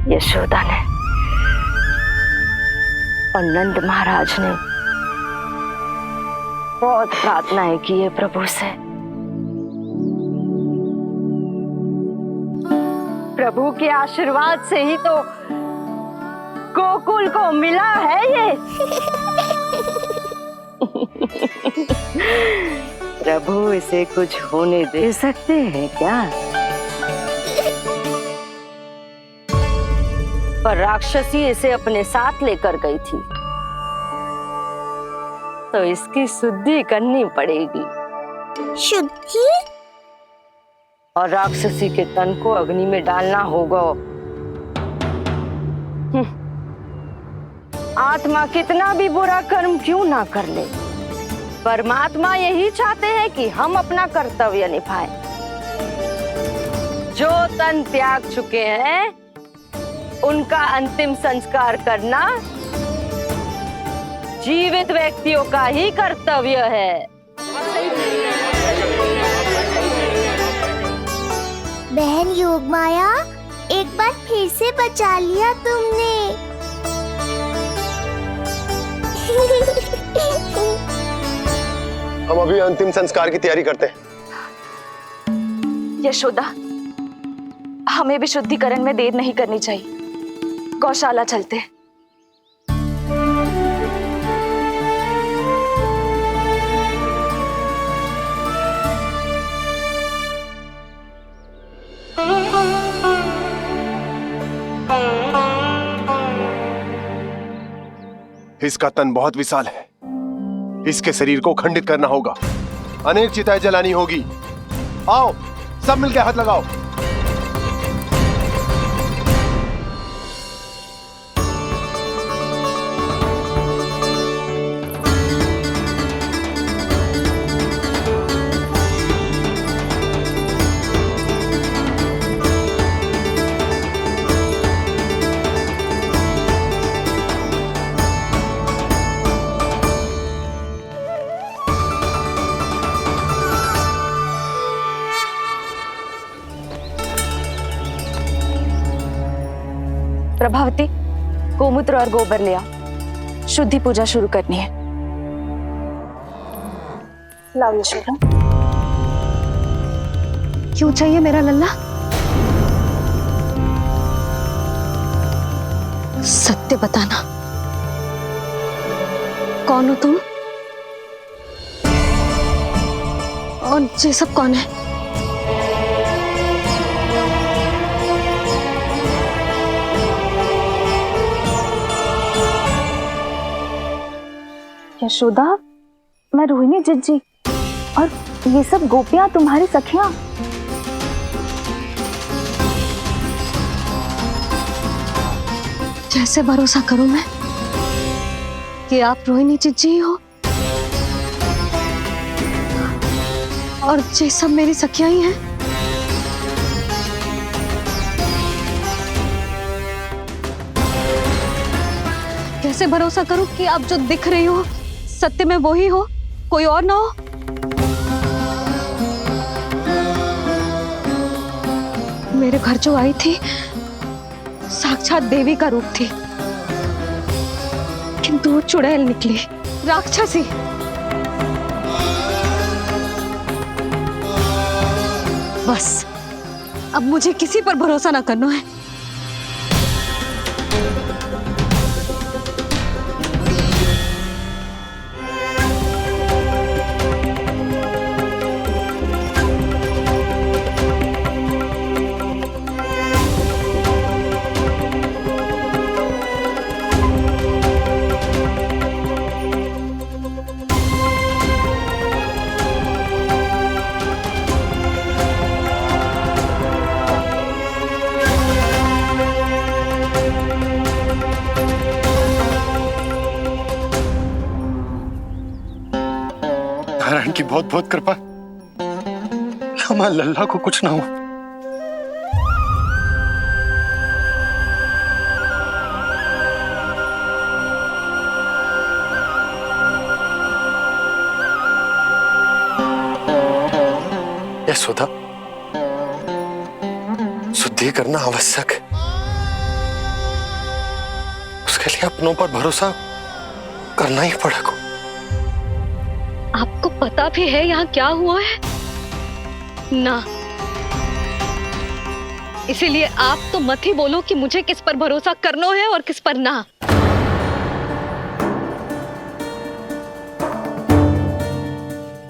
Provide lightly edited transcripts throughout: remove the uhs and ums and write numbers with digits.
यशोदा ने और नंद महाराज ने बहुत प्रार्थनाएं की है प्रभु से। प्रभु के आशीर्वाद से ही तो गोकुल को मिला है ये। प्रभु इसे कुछ होने दे सकते हैं क्या? पर राक्षसी इसे अपने साथ लेकर गई थी, तो इसकी शुद्धि करनी पड़ेगी। शुद्धि? और राक्षसी के तन को अग्नि में डालना होगा। आत्मा कितना भी बुरा कर्म क्यों ना कर ले, परमात्मा यही चाहते हैं कि हम अपना कर्तव्य निभाएं। जो तन त्याग चुके हैं उनका अंतिम संस्कार करना जीवित व्यक्तियों का ही कर्तव्य है। बहन योगमाया, एक बार फिर से बचा लिया तुमने। हम अभी अंतिम संस्कार की तैयारी करते हैं। यशोदा, हमें भी शुद्धिकरण में देर नहीं करनी चाहिए। गौशाला चलते हैं। इसका तन बहुत विशाल है, इसके शरीर को खंडित करना होगा, अनेक चिताएं जलानी होगी। आओ सब मिलकर हाथ लगाओ। प्रभावती, गोमूत्र और गोबर ले आओ। शुद्धि पूजा शुरू करनी है। लाओ यशोदा। क्यों चाहिए मेरा लल्ला? सत्य बताना, कौन हो तुम और ये सब कौन है? यशोदा, मैं रोहिणी जिज्जी और ये सब गोपियां तुम्हारी सखियां। कैसे भरोसा करूं मैं कि आप रोहिणी जिज्जी ही हो और ये सब मेरी सखियां ही हैं? कैसे भरोसा करूं कि आप जो दिख रही हो सत्य में वो ही हो, कोई और ना हो? मेरे घर जो आई थी साक्षात देवी का रूप थी, किंतु वो चुड़ैल निकली, राक्षसी। बस अब मुझे किसी पर भरोसा ना करना है। नारायण की बहुत बहुत कृपा, हमारे लल्ला को कुछ ना हो। यशोदा, शुद्धि करना आवश्यक है। उसके लिए अपनों पर भरोसा करना ही पड़ेगा। आपको पता भी है यहाँ क्या हुआ है ना, इसीलिए आप तो मत ही बोलो कि मुझे किस पर भरोसा करना है और किस पर ना।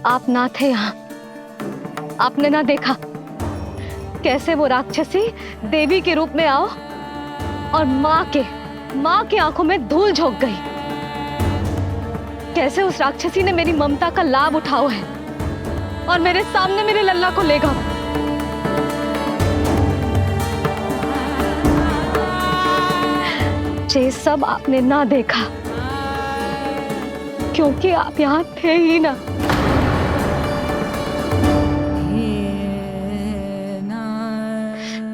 आप ना थे यहाँ, आपने ना देखा कैसे वो राक्षसी देवी के रूप में आओ और माँ के आंखों में धूल झोंक गई। कैसे उस राक्षसी ने मेरी ममता का लाभ उठाओ है और मेरे सामने मेरे लल्ला को ले गया। ये सब आपने ना देखा क्योंकि आप यहाँ थे ही ना।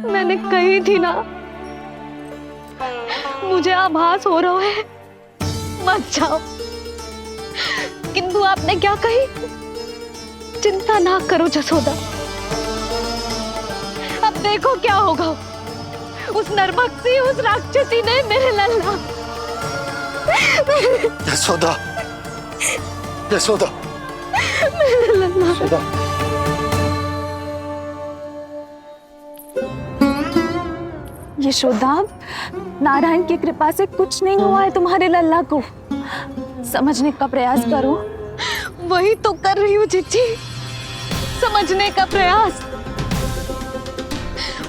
मैंने कही थी ना, मुझे आभास हो रहा है, मत जाओ। किंतु आपने क्या कही? चिंता ना करो जसोदा, अब देखो क्या होगा। उस नरभक्षी, उस राक्षसी ने मेरे लल्ला। यशोदा, यशोदा, मेरे लल्ला। यशोदा। यशोदा, नारायण की कृपा से कुछ नहीं हुआ है तुम्हारे लल्ला को। समझने का प्रयास करो। वही तो कर रही हूँ जीजी, समझने का प्रयास।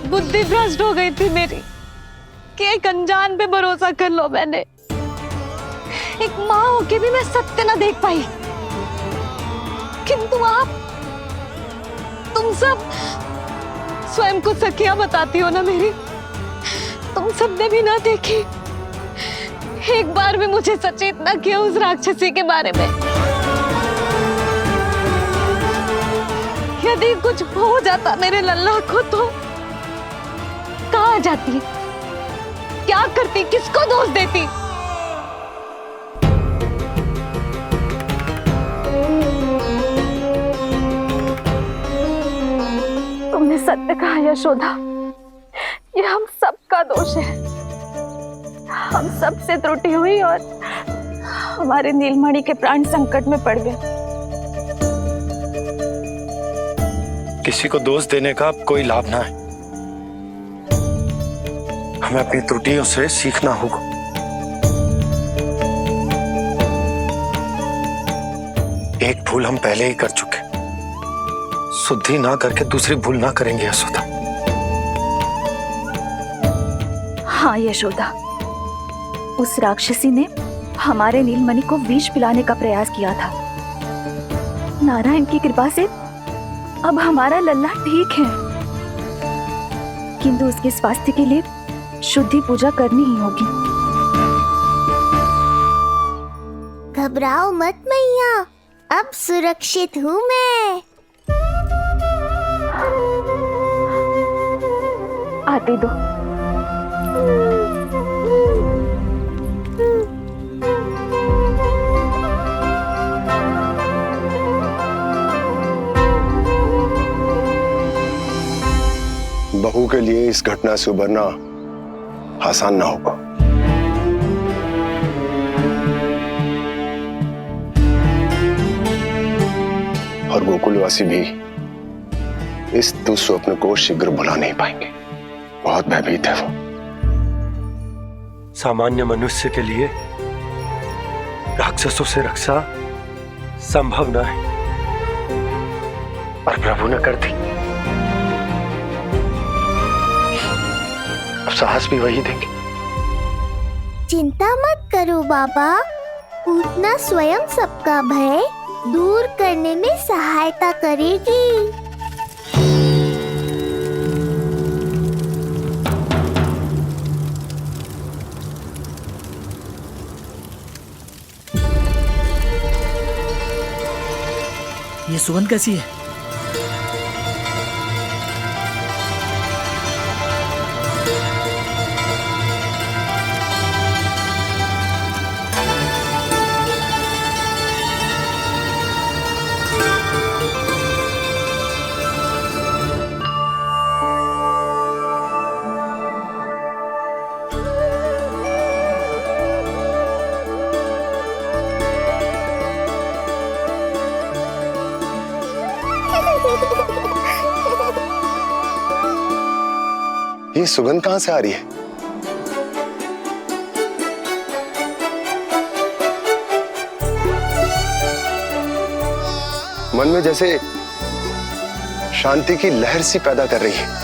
बुद्धि भ्रष्ट हो गई थी मेरी कि एक अनजान पे भरोसा कर लो मैंने। एक माँ होके भी मैं सत्य ना देख पाई। किंतु आप, तुम सब स्वयं को सखिया बताती हो ना मेरी, तुम सबने भी ना देखी, एक बार भी मुझे सचेत ना किया उस राक्षसी के बारे में। यदि कुछ हो जाता मेरे लल्ला को तो कहाँ जाती, क्या करती, किसको दोष देती? तुमने सत्य कहा यशोदा, ये हम सबका दोष है। हम सब से त्रुटि हुई और हमारे नीलमणि के प्राण संकट में पड़ गए। किसी को दोष देने का कोई लाभ ना है। हमें अपनी त्रुटियों से सीखना होगा। एक भूल हम पहले ही कर चुके, शुद्धि ना करके दूसरी भूल ना करेंगे यशोदा। हाँ यशोदा, उस राक्षसी ने हमारे नीलमणि को विष पिलाने का प्रयास किया था। नारायण की कृपा से अब हमारा लल्ला ठीक है, किंतु उसके स्वास्थ्य के लिए शुद्धि पूजा करनी ही होगी। घबराओ मत मैया, अब सुरक्षित हूँ मैं। आते दो। बहू के लिए इस घटना से उबरना आसान ना होगा। और गोकुलवासी भी इस दुस्वप्न को शीघ्र भुला नहीं पाएंगे। बहुत भयभीत है वो। सामान्य मनुष्य के लिए राक्षसों से रक्षा संभव न है, पर प्रभु ने कर दी। अब साहस भी वही देंगे। चिंता मत करो बाबा, पूतना स्वयं सबका भय दूर करने में सहायता करेगी। ये सुगंध कैसी है? ये सुगंध कहां से आ रही है? मन में जैसे शांति की लहर सी पैदा कर रही है।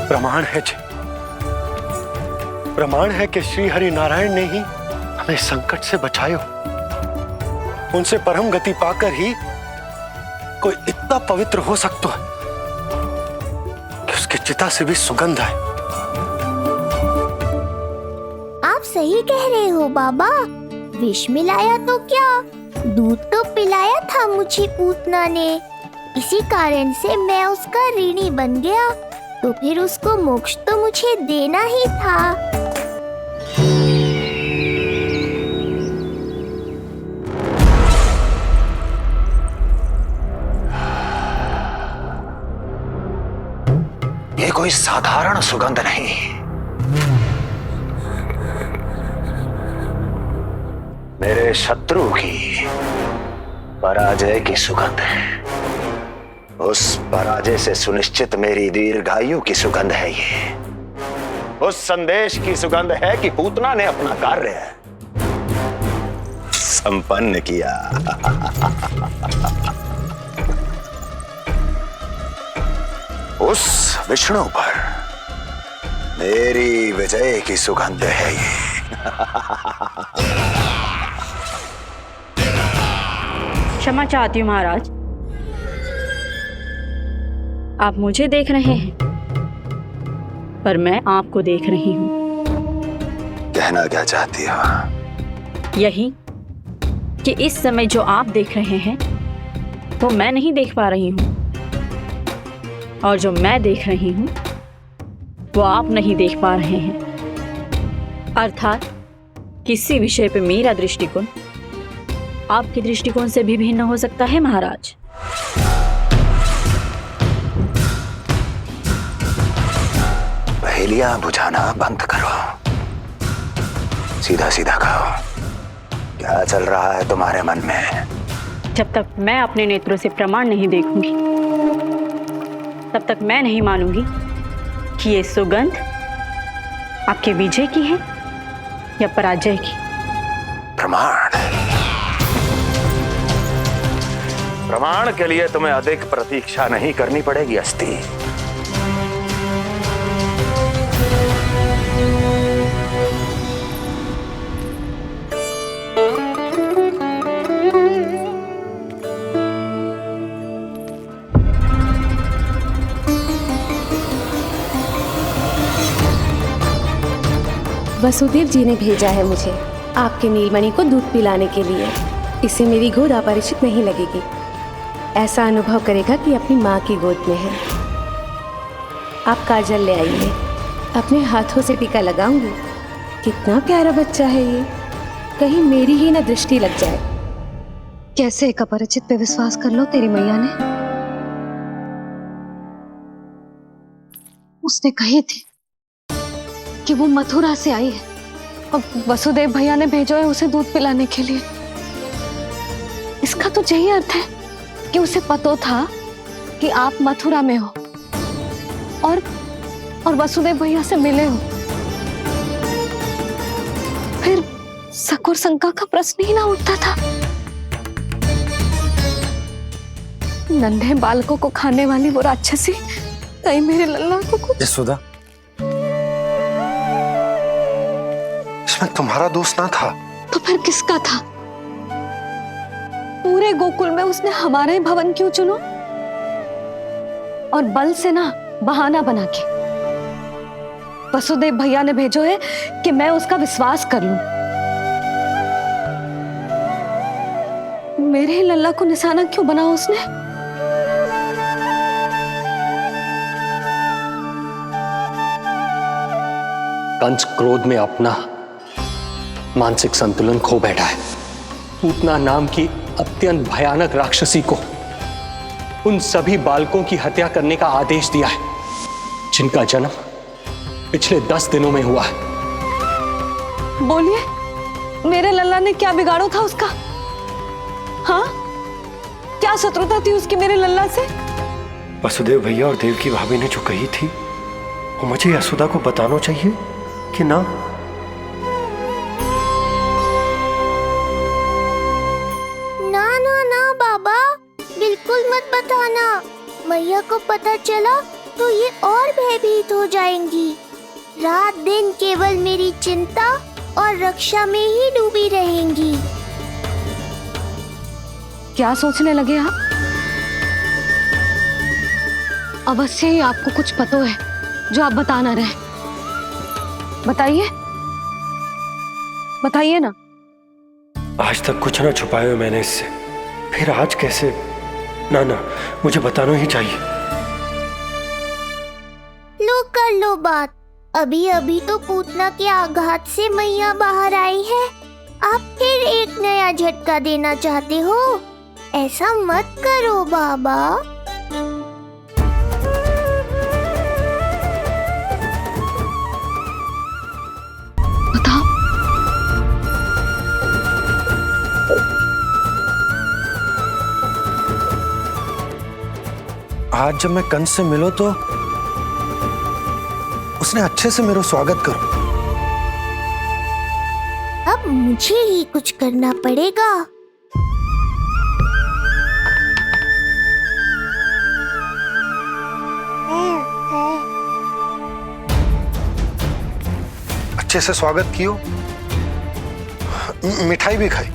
प्रमाण है जी, प्रमाण है कि श्री हरि नारायण ने ही हमें संकट से बचाए हो। उनसे परम गति पाकर ही कोई इतना पवित्र हो सकता है कि उसकी चिता से भी सुगंध है। आप सही कह रहे हो बाबा। विष मिलाया तो क्या, दूध तो पिलाया था मुझे पूतना ने। इसी कारण से मैं उसका ऋणी बन गया, तो फिर उसको मोक्ष तो मुझे देना ही था। ये कोई साधारण सुगंध नहीं, मेरे शत्रु की पराजय की सुगंध है। उस पराजय से सुनिश्चित मेरी दीर्घायु की सुगंध है ये। उस संदेश की सुगंध है कि पूतना ने अपना कार्य संपन्न किया। उस विष्णु पर मेरी विजय की सुगंध है ये। क्षमा चाहती हूँ महाराज, आप मुझे देख रहे हैं पर मैं आपको देख रही हूँ। कहना क्या चाहती हो? यही कि इस समय जो आप देख रहे हैं वो मैं नहीं देख पा रही हूँ, और जो मैं देख रही हूँ वो आप नहीं देख पा रहे हैं। अर्थात किसी विषय पे मेरा दृष्टिकोण आपके दृष्टिकोण से भी भिन्न हो सकता है महाराज। पहेलियां बुझाना बंद करो, सीधा सीधा कहो, क्या चल रहा है तुम्हारे मन में? जब तक मैं अपने नेत्रों से प्रमाण नहीं देखूंगी तब तक मैं नहीं मानूंगी कि ये सुगंध आपके विजय की है या पराजय की। प्रमाण? प्रमाण के लिए तुम्हें अधिक प्रतीक्षा नहीं करनी पड़ेगी अस्ति। वसुदेव जी ने भेजा है मुझे आपके नीलमणि को दूध पिलाने के लिए। इससे मेरी गोद अपरिचित नहीं लगेगी, ऐसा अनुभव करेगा कि अपनी माँ की गोद में है। आप काजल ले आइए, अपने हाथों से टीका लगाऊंगी। कितना प्यारा बच्चा है ये, कहीं मेरी ही ना दृष्टि लग जाए। कैसे एक अपरिचित पे विश्वास कर लो तेरी मैया ने? उसने कही थी कि वो मथुरा से आई है और वसुदेव भैया ने भेजा है उसे दूध पिलाने के लिए। इसका तो यही अर्थ है कि उसे पता था कि आप मथुरा में हो और वसुदेव भैया से मिले हो। फिर शक और शंका का प्रश्न ही ना उठता था। नन्हे बालकों को खाने वाली वो राक्षसी कहीं मेरे लल्ला को यशोदा, इसमें तुम्हारा दोष ना था। तो फिर किसका था? पूरे गोकुल में उसने हमारा ही भवन क्यों चुनो? और बल से ना बहाना बना के वसुदेव भैया ने भेजो है कि मैं उसका विश्वास कर लूं। मेरे ही लल्ला को निशाना क्यों बना उसने? कंस क्रोध में अपना मानसिक संतुलन खो बैठा है। पूतना नाम की अत्यंत भयानक राक्षसी को उन सभी बालकों की हत्या करने का आदेश दिया है जिनका जन्म पिछले 10 दिनों में हुआ है। बोलिए, मेरे लल्ला ने क्या बिगाड़ो था उसका? हाँ, क्या शत्रुता थी उसकी मेरे लल्ला से? वसुदेव भैया और देवकी भाभी ने जो कही थी वो मुझे यशोदा को बताना चाहिए कि ना? ना ना ना बाबा, बिल्कुल मत बताना। मैया को पता चला तो ये और भयभीत हो जाएंगी। रात दिन केवल मेरी चिंता और रक्षा में ही डूबी रहेंगी। क्या सोचने लगे आप? अवश्य ही आपको कुछ पता है जो आप बता ना रहे। बताइए, बताइए ना। आज तक कुछ ना छुपाया मैंने इससे, फिर आज कैसे? ना ना, मुझे बताना ही चाहिए। लो कर लो बात। अभी अभी तो पूतना के आघात से मैया बाहर आई है, आप फिर एक नया झटका देना चाहते हो? ऐसा मत करो बाबा। बताओ। आज जब मैं कंस से मिलो तो उसने अच्छे से मेरा स्वागत करो। अब मुझे ही कुछ करना पड़ेगा। अच्छे से स्वागत कियो, मिठाई भी खाई,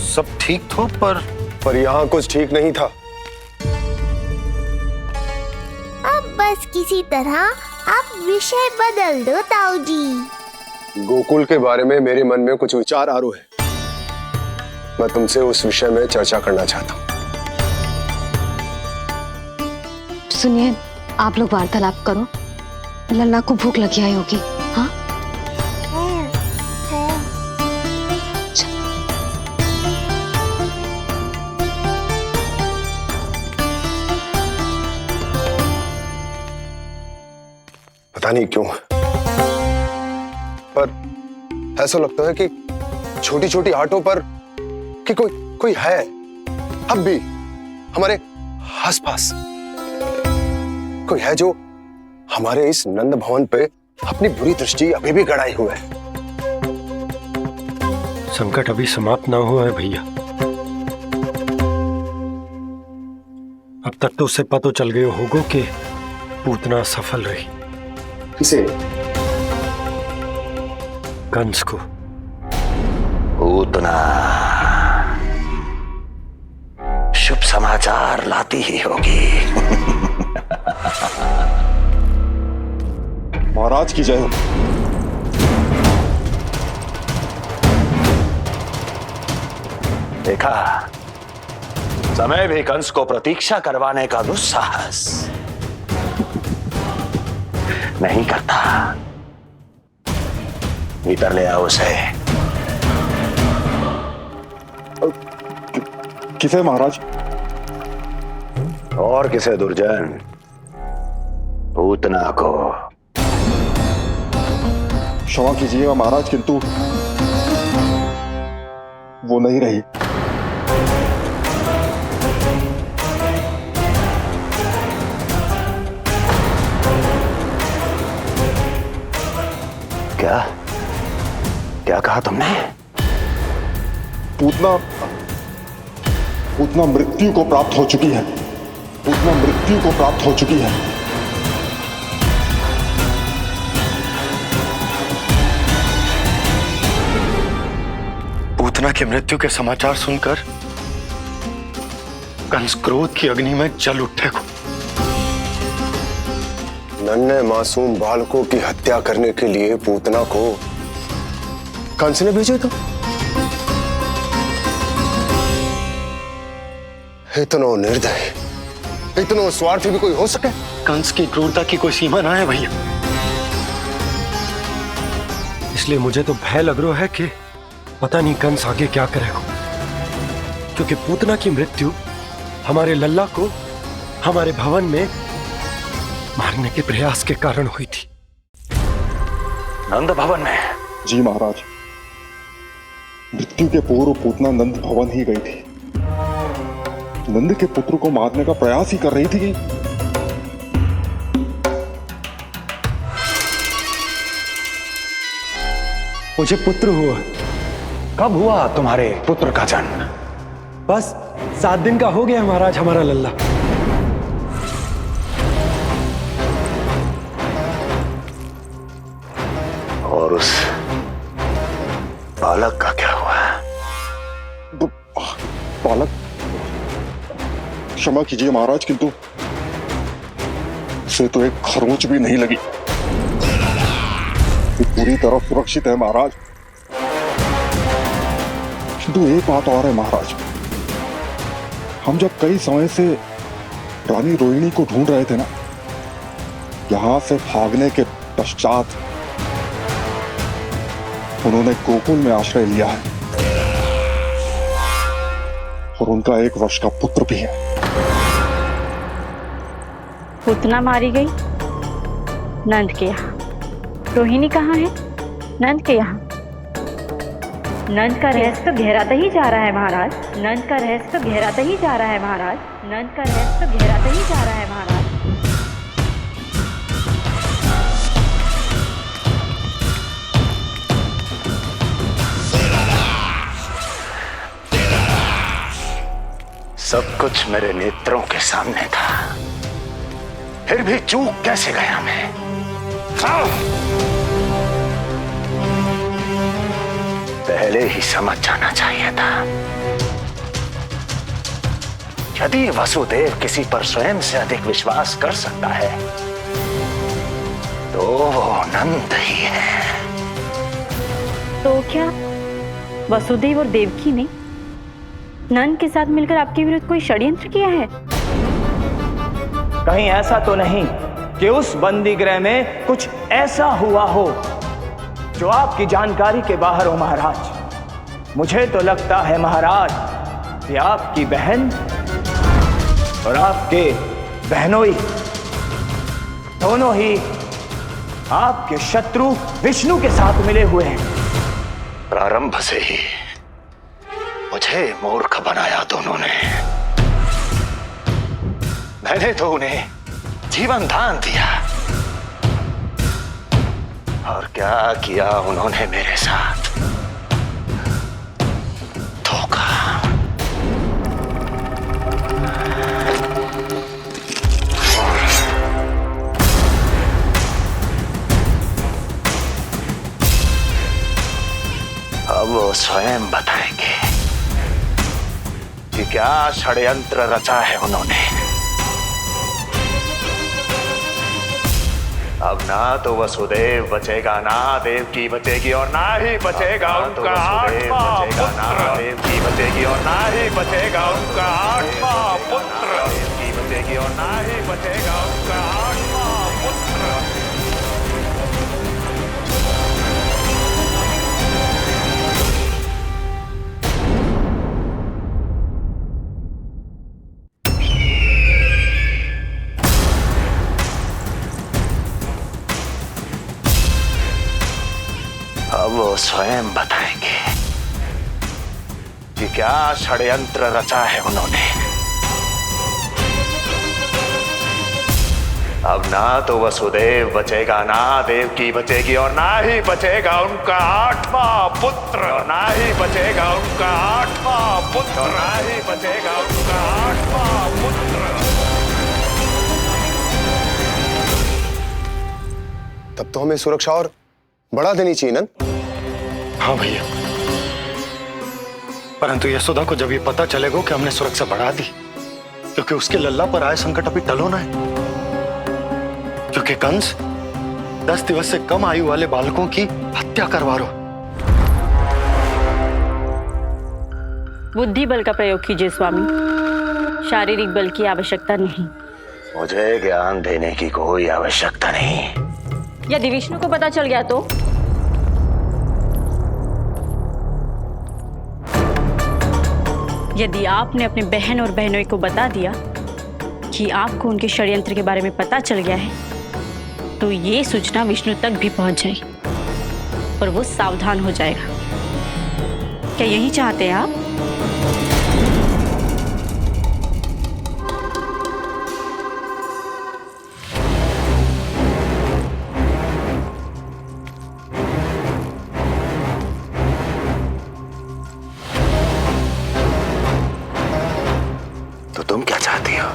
सब ठीक तो, पर यहाँ कुछ ठीक नहीं था। अब बस किसी तरह आप विषय बदल दो ताऊ जी। गोकुल के बारे में मेरे मन में कुछ विचार आ रहे हैं। मैं तुमसे उस विषय में चर्चा करना चाहता हूँ। सुनिए, आप लोग वार्तालाप करो। लल्ला को भूख लगी आई होगी। हाँ, पता नहीं क्यों, पर ऐसा लगता है कि छोटी छोटी आटों पर कि कोई है अब भी हमारे आसपास। कोई है जो हमारे इस नंद भवन पे अपनी बुरी दृष्टि अभी भी गड़ाए हुए है। संकट अभी समाप्त ना हुआ है भैया। अब तक तो उसे पता चल गया होगा कि पूतना सफल रही। किसे? कंस को। पूतना शुभ समाचार लाती ही होगी। महाराज की जय हो। देखा, समय भी कंस को प्रतीक्षा करवाने का दुस्साहस नहीं करता। भीतर ले आओ उसे। किसे महाराज? और किसे दुर्जन? पूतना को। क्षमा कीजिएगा महाराज, किंतु वो नहीं रही। क्या क्या कहा तुमने? पूतना मृत्यु को प्राप्त हो चुकी है। पूतना मृत्यु को प्राप्त हो चुकी है। पूतना की मृत्यु के समाचार सुनकर कंस क्रोध की अग्नि में जल उठे को। नन्हे मासूम बालकों की हत्या करने के लिए पूतना को कंस ने भेजा था। इतना निर्दय, इतना स्वार्थी भी कोई हो सके? कंस की क्रूरता की कोई सीमा ना है भैया। इसलिए मुझे तो भय लग रहा है कि पता नहीं कंस आगे क्या करेगा, क्योंकि पूतना की मृत्यु हमारे लल्ला को हमारे भवन में मारने के प्रयास के कारण हुई थी। नंद भवन में? जी महाराज, मृत्यु के पूर्व पूतना नंद भवन ही गई थी। नंद के पुत्र को मारने का प्रयास ही कर रही थी। मुझे पुत्र हुआ। कब हुआ तुम्हारे पुत्र का जन्म? बस 7 दिन का हो गया महाराज हमारा लल्ला। और उस बालक का क्या हुआ? बालक, क्षमा कीजिए महाराज, किंतु उसे तो एक खरोंच भी नहीं लगी। ये पूरी तरह सुरक्षित है महाराज। किंतु एक बात और है महाराज, हम जब कई समय से रानी रोहिणी को ढूंढ रहे थे ना, यहां से भागने के पश्चात उन्होंने गोकुल में आश्रय लिया है और उनका 1 वर्ष का पुत्र भी है। पूतना मारी गई नंद के यहाँ। रोहिणी कहाँ है? नंद के यहाँ। नंद का रहस्य तो गहराता ही जा रहा है महाराज। नंद का रहस्य तो गहराता ही जा रहा है महाराज। नंद का रहस्य तो गहराता ही जा रहा है महाराज। सब कुछ मेरे नेत्रों के सामने था, फिर भी चूक कैसे गया मैं? पहले ही समझ जाना चाहिए था। यदि वसुदेव किसी पर स्वयं से अधिक विश्वास कर सकता है तो वो नंद ही है। तो क्या वसुदेव और देवकी ने नंद के साथ मिलकर आपके विरुद्ध कोई षड्यंत्र किया है? कहीं ऐसा तो नहीं कि उस बंदी गृह में कुछ ऐसा हुआ हो जो आपकी जानकारी के बाहर हो महाराज। मुझे तो लगता है महाराज कि आपकी बहन और आपके बहनोई दोनों ही आपके शत्रु विष्णु के साथ मिले हुए हैं। प्रारंभ से ही मुझे मूर्ख बनाया दोनों ने। मैंने तो उन्हें जीवन दान दिया और क्या किया उन्होंने मेरे साथ? धोखा। अब वो स्वयं बताएंगे कि क्या षड्यंत्र रचा है उन्होंने। अब ना तो वसुदेव बचेगा, ना देवकी बचेगी और ना ही बचेगा उनका आठवां पुत्र। देवकी बचेगी और ना ही बचेगा उनका आठवां पुत्र। देवकी बचेगी और ना ही बचेगा उनका आठवां पुत्र। अब वो स्वयं बताएंगे कि क्या षड्यंत्र रचा है उन्होंने। अब ना तो वसुदेव बचेगा, ना देवकी बचेगी और ना ही बचेगा उनका आठवां पुत्र। ना ही बचेगा उनका आठवां पुत्र। ना ही बचेगा उनका आठवां पुत्र। तब तो हमें सुरक्षा और बढ़ा देनी चाहिए नंद। हाँ भैया, परंतु यशोदा को जब ये पता चलेगा कि हमने सुरक्षा बढ़ा दी, क्योंकि उसके लल्ला पर आए संकट अभी टल होना है। क्योंकि कंस 10 दिवस से कम आयु वाले बालकों की हत्या करवा रहा। बुद्धि बल का प्रयोग कीजिए स्वामी, शारीरिक बल की आवश्यकता नहीं। मुझे ज्ञान देने की कोई आवश्यकता नहीं। यदि विष्णु को पता चल गया तो? यदि आपने अपने बहन और बहनोई को बता दिया कि आपको उनके षड्यंत्र के बारे में पता चल गया है, तो ये सूचना विष्णु तक भी पहुंच जाए और वो सावधान हो जाएगा। क्या यही चाहते हैं आप? तो तुम क्या चाहती हो?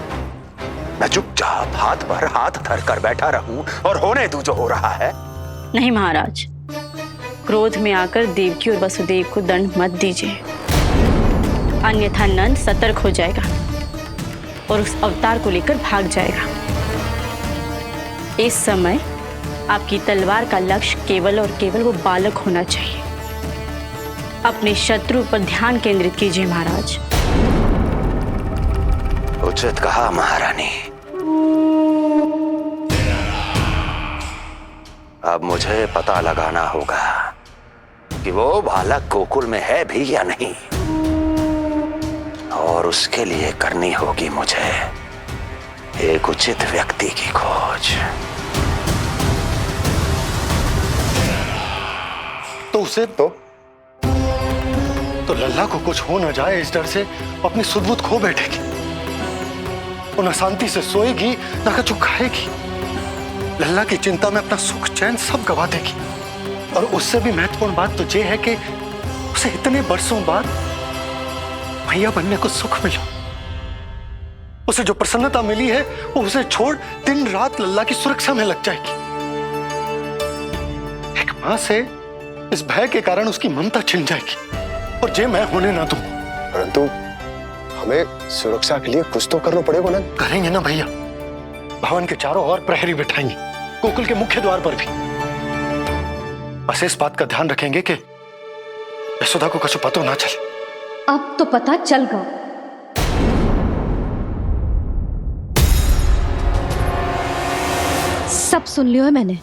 मैं चुपचाप हाथ पर हाथ धर कर बैठा रहूं और होने दूं जो हो रहा है? नहीं महाराज, क्रोध में आकर देवकी और वसुदेव को दंड मत दीजिए, अन्यथा नंद सतर्क हो जाएगा और उस अवतार को लेकर भाग जाएगा। इस समय आपकी तलवार का लक्ष्य केवल और केवल वो बालक होना चाहिए। अपने शत्रु पर ध्यान केंद्रित कीजिए महाराज। उचित कहा महारानी। अब मुझे पता लगाना होगा कि वो बालक गोकुल में है भी या नहीं, और उसके लिए करनी होगी मुझे एक उचित व्यक्ति की खोज। तो उसे तो लल्ला को कुछ हो न जाए इस डर से अपनी सुध-बुध खो बैठेगी। वो न शांति से सोएगी न कुछ खाएगी। लल्ला की चिंता में अपना सुख चैन सब गवा देगी। और उससे भी महत्वपूर्ण बात तो ये है कि उसे इतने बरसों बाद मैया बनने को सुख मिला। उसे जो प्रसन्नता मिली है वो उसे छोड़ दिन रात लल्ला की सुरक्षा में लग जाएगी। एक मां से इस भय के कारण उसकी ममता छिन जाएगी, और ये मैं होने ना दूं। परंतु हमें सुरक्षा के लिए कुछ तो करना पड़ेगा ना। करेंगे ना भैया। भवन के चारों ओर प्रहरी बिठाएंगे, गोकुल के मुख्य द्वार पर भी। बस इस बात का ध्यान रखेंगे कि यशोदा को कुछ पता ना चले। अब तो पता चल गया। सब सुन लियो है मैंने।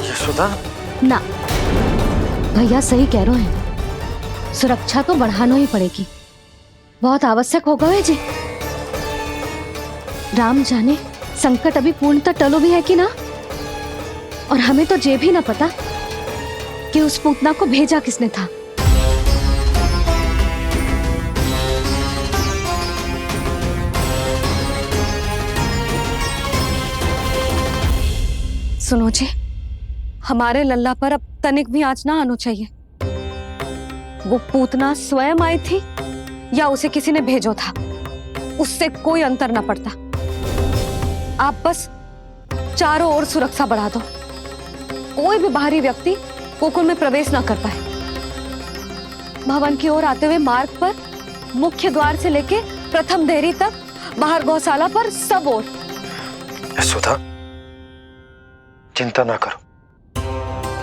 यशोदा, ना, भैया सही कह रहे हैं। सुरक्षा तो बढ़ाना ही पड़ेगी, बहुत आवश्यक होगा है जी। राम जाने संकट अभी पूर्णतः टलो भी है कि ना, और हमें तो ये भी ना पता कि उस पूतना को भेजा किसने था। सुनो जी, हमारे लल्ला पर अब तनिक भी आंच ना आना चाहिए। वो पूतना स्वयं आई थी या उसे किसी ने भेजो था, उससे कोई अंतर ना पड़ता। आप बस चारों ओर सुरक्षा बढ़ा दो, कोई भी बाहरी व्यक्ति गोकुल में प्रवेश ना कर पाए। भवन की ओर आते हुए मार्ग पर मुख्य द्वार से लेके प्रथम देहरी तक, बाहर गौशाला पर, सब ओर। यशोदा, चिंता ना करो,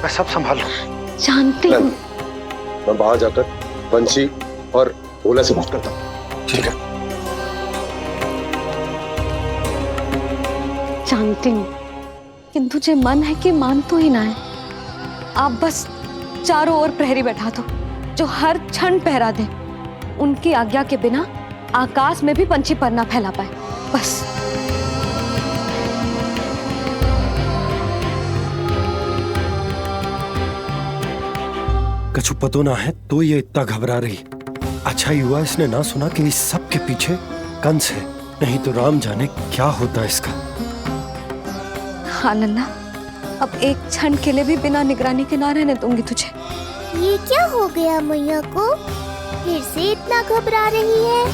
मैं सब संभाल लूं। जानती हूँ। मैं बाहर जाकर बंशी और भोला से बात करता हूँ। ठीक है। जानती हूँ, किंतु जे मन है कि मान तो ही ना है। आप बस चारों ओर प्रहरी बैठा दो, जो हर क्षण पहरा दे। उनकी आज्ञा के बिना आकाश में भी पंछी पर ना फैला पाए, बस। कछु पतो ना है तो ये इतना घबरा रही। अच्छा हुआ इसने ना सुना कि इस सब के पीछे कंस है, नहीं तो राम जाने क्या होता इसका। हाँ लल्ला, अब एक क्षण के लिए भी बिना निगरानी के ना रहने दूंगी तुझे। ये क्या हो गया मैया को? फिर से इतना घबरा रही है?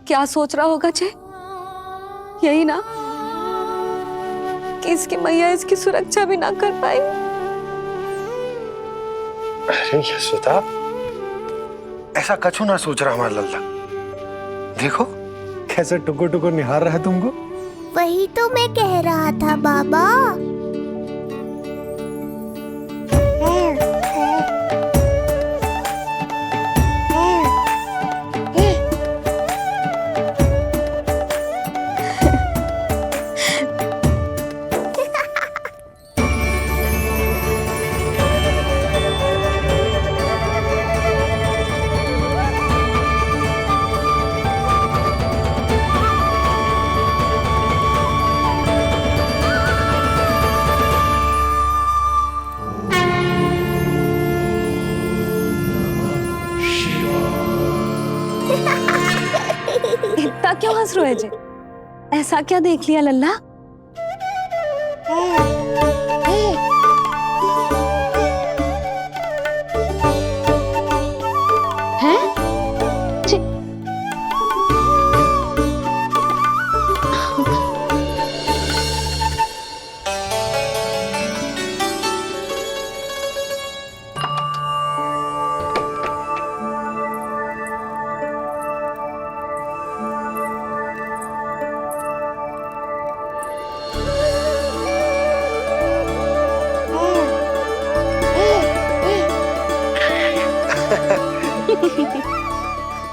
क्या सोच रहा होगा जे? यही ना कि इसकी मैया इसकी सुरक्षा भी ना कर पाई। अरे यशोदा, ऐसा कछु ना सोच रहा हमारा लल्ला। देखो कैसे टुकुर टुकुर निहार रहा है तुमको। वही तो मैं कह रहा था बाबा। खुश रोए जे? ऐसा क्या देख लिया लल्ला?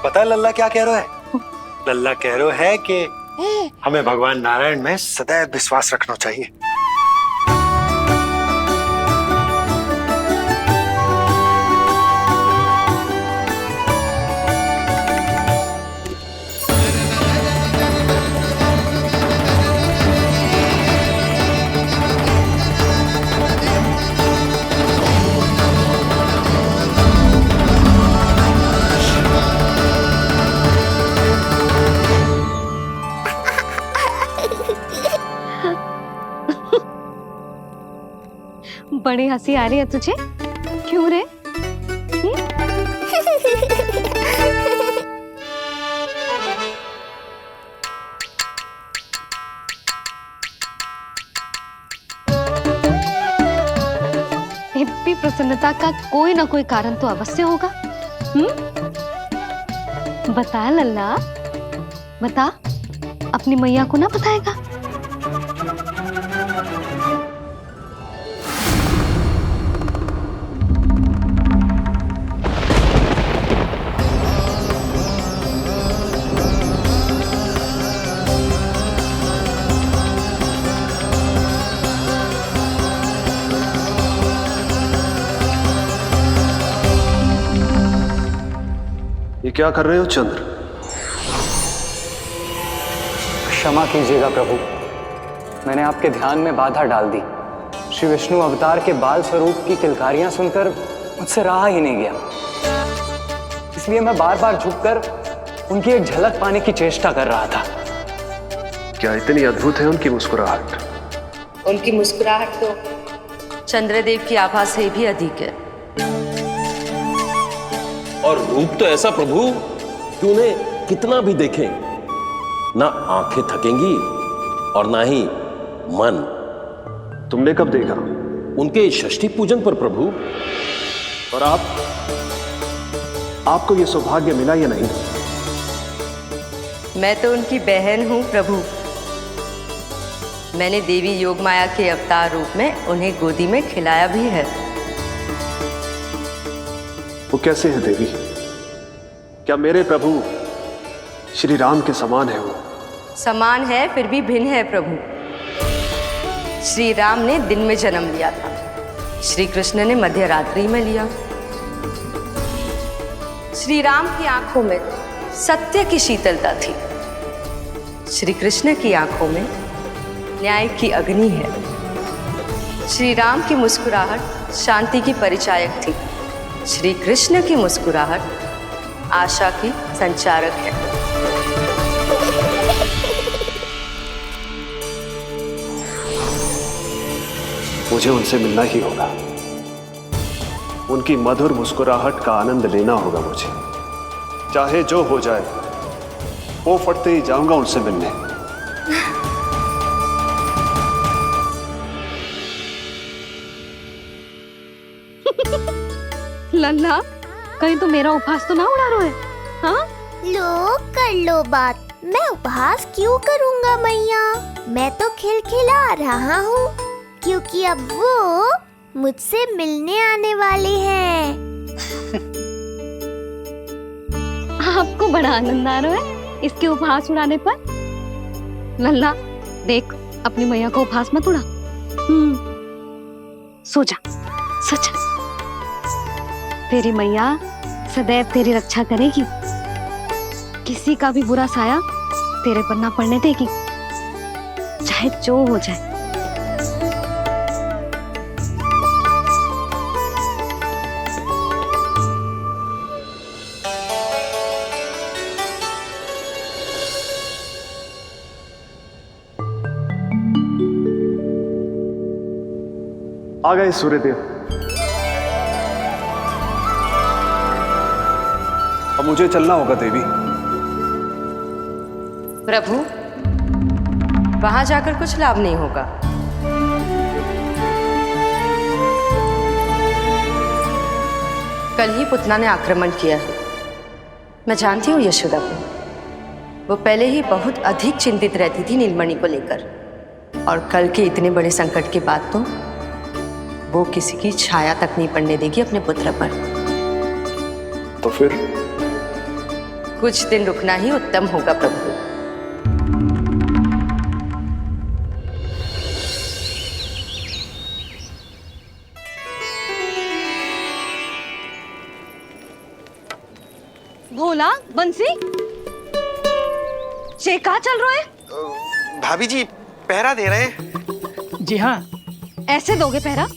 पता है लल्ला क्या कह रहा है? लल्ला कह रहा है कि हमें भगवान नारायण में सदैव विश्वास रखना चाहिए। बड़ी हंसी आ रही है तुझे, क्यों रे? इतनी प्रसन्नता का कोई ना कोई कारण तो अवश्य होगा। बता लल्ला, बता, अपनी मैया को ना बताएगा? ये क्या कर रहे हो चंद्र? क्षमा कीजिएगा प्रभु, मैंने आपके ध्यान में बाधा डाल दी। श्री विष्णु अवतार के बाल स्वरूप की किलकारियां सुनकर मुझसे रहा ही नहीं गया, इसलिए मैं बार बार झुककर उनकी एक झलक पाने की चेष्टा कर रहा था। क्या इतनी अद्भुत है उनकी मुस्कुराहट? उनकी मुस्कुराहट तो चंद्रदेव की आभा से भी अधिक है। और रूप तो ऐसा प्रभु कि उन्हें कितना भी देखें ना आंखें थकेंगी और ना ही मन। तुमने कब देखा? उनके षष्ठी पूजन पर प्रभु। और आपको यह सौभाग्य मिला या नहीं? मैं तो उनकी बहन हूं प्रभु। मैंने देवी योगमाया के अवतार रूप में उन्हें गोदी में खिलाया भी है। वो कैसे है देवी? क्या मेरे प्रभु श्री राम के समान है वो? समान है फिर भी भिन्न है प्रभु। श्री राम ने दिन में जन्म लिया था, श्री कृष्ण ने मध्य रात्रि में लिया। श्री राम की आंखों में सत्य की शीतलता थी, श्री कृष्ण की आंखों में न्याय की अग्नि है। श्री राम की मुस्कुराहट शांति की परिचायक थी, श्री कृष्ण की मुस्कुराहट आशा की संचारक है। मुझे उनसे मिलना ही होगा, उनकी मधुर मुस्कुराहट का आनंद लेना होगा मुझे। चाहे जो हो जाए, वो फटते ही जाऊंगा उनसे मिलने। लल्ला, कहीं तो मेरा उपहास तो ना उड़ा रहे है? हाँ? लो कर लो बात, मैं उपहास क्यों करूंगा मैया? मैं तो खिलखिला रहा हूँ क्योंकि अब वो मुझसे मिलने आने वाले हैं। आपको बड़ा आनंद आ रहा है इसके उपहास उड़ाने पर? लल्ला देख, अपनी मैया को उपहास मत उड़ा। सो जा, सच तेरी मैया सदैव तेरी रक्षा करेगी, किसी का भी बुरा साया तेरे पर ना पड़ने देगी, चाहे जो हो जाए। आ गए सूर्यदेव। अब मुझे चलना होगा देवी। प्रभु, वहां जाकर कुछ लाभ नहीं होगा। कल ही पुतना ने आक्रमण किया है। मैं जानती हूँ यशोदा को। वो पहले ही बहुत अधिक चिंतित रहती थी नीलमणि को लेकर, और कल के इतने बड़े संकट के बाद तो वो किसी की छाया तक नहीं पड़ने देगी अपने पुत्र पर। तो फिर कुछ दिन रुकना ही उत्तम होगा प्रभु। भोला, बंसी, ये कहाँ चल रहा है? भाभी जी पहरा दे रहे हैं। जी हाँ। ऐसे दोगे पहरा?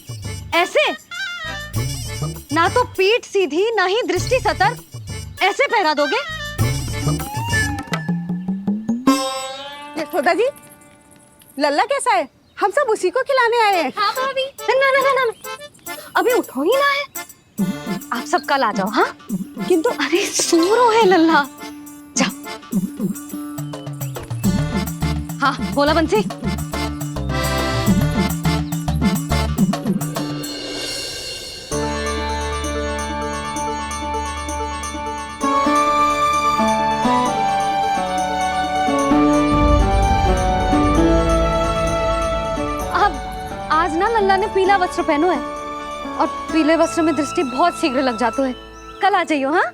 ऐसे? ना तो पीठ सीधी ना ही दृष्टि सतर्क, ऐसे पहरा दोगे? यशोदा जी, लल्ला कैसा है? हम सब उसी को खिलाने आए हैं। हाँ भाभी। ना ना ना ना, अभी उठो ही ना है। आप सब कल आ जाओ। हाँ, किंतु अरे सूरो है लल्ला। जाओ। हाँ बोला बंसी। आज ना लल्ला ने पीला वस्त्र पहनो है, और पीले वस्त्र में दृष्टि बहुत शीघ्र लग जातो है। कल आ जाइयो। हाँ,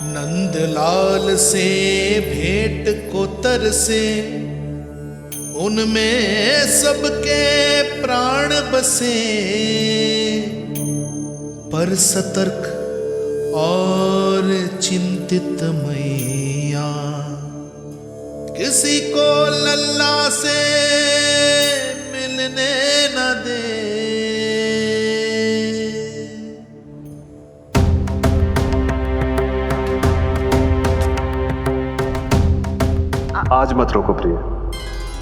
नंदलाल से भेंट को तरसे, उनमें सबके प्राण बसे, पर सतर्क और चिंतित मैया, किसी को लल्ला से मिलने न दे। आज मत रोको प्रिय,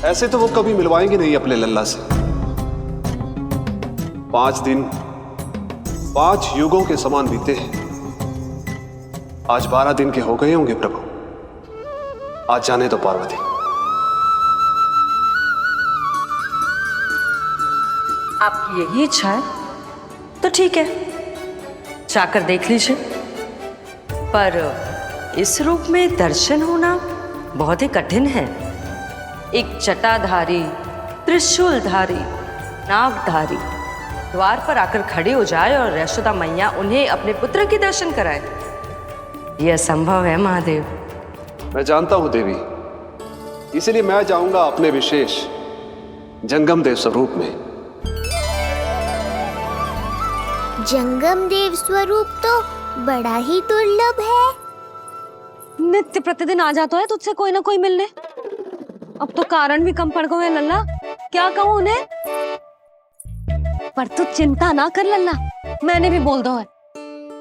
ऐसे तो वो कभी मिलवाएंगे नहीं अपने लल्ला से। 5 दिन 5 युगों के समान बीते हैं। आज 12 दिन के हो गए होंगे प्रभु। आज जाने दो पार्वती। आपकी यही इच्छा है तो ठीक है, जाकर देख लीजिए। पर इस रूप में दर्शन होना बहुत ही कठिन है। एक जटाधारी, त्रिशूलधारी, नागधारी द्वार पर आकर खड़े हो जाए और यशोदा मैया उन्हें अपने पुत्र के दर्शन कराए, यह असंभव है महादेव। मैं जानता हूं देवी, इसलिए मैं जाऊंगा अपने विशेष जंगम देव स्वरूप में। जंगम देव स्वरूप तो बड़ा ही दुर्लभ है। नित्य प्रतिदिन आ जाता है तुझसे कोई ना कोई मिलने। अब तो कारण भी कम पड़ गए हैं लल्ला, क्या कहूँ उन्हें। पर तू चिंता ना कर लल्ला, मैंने भी बोल दो है,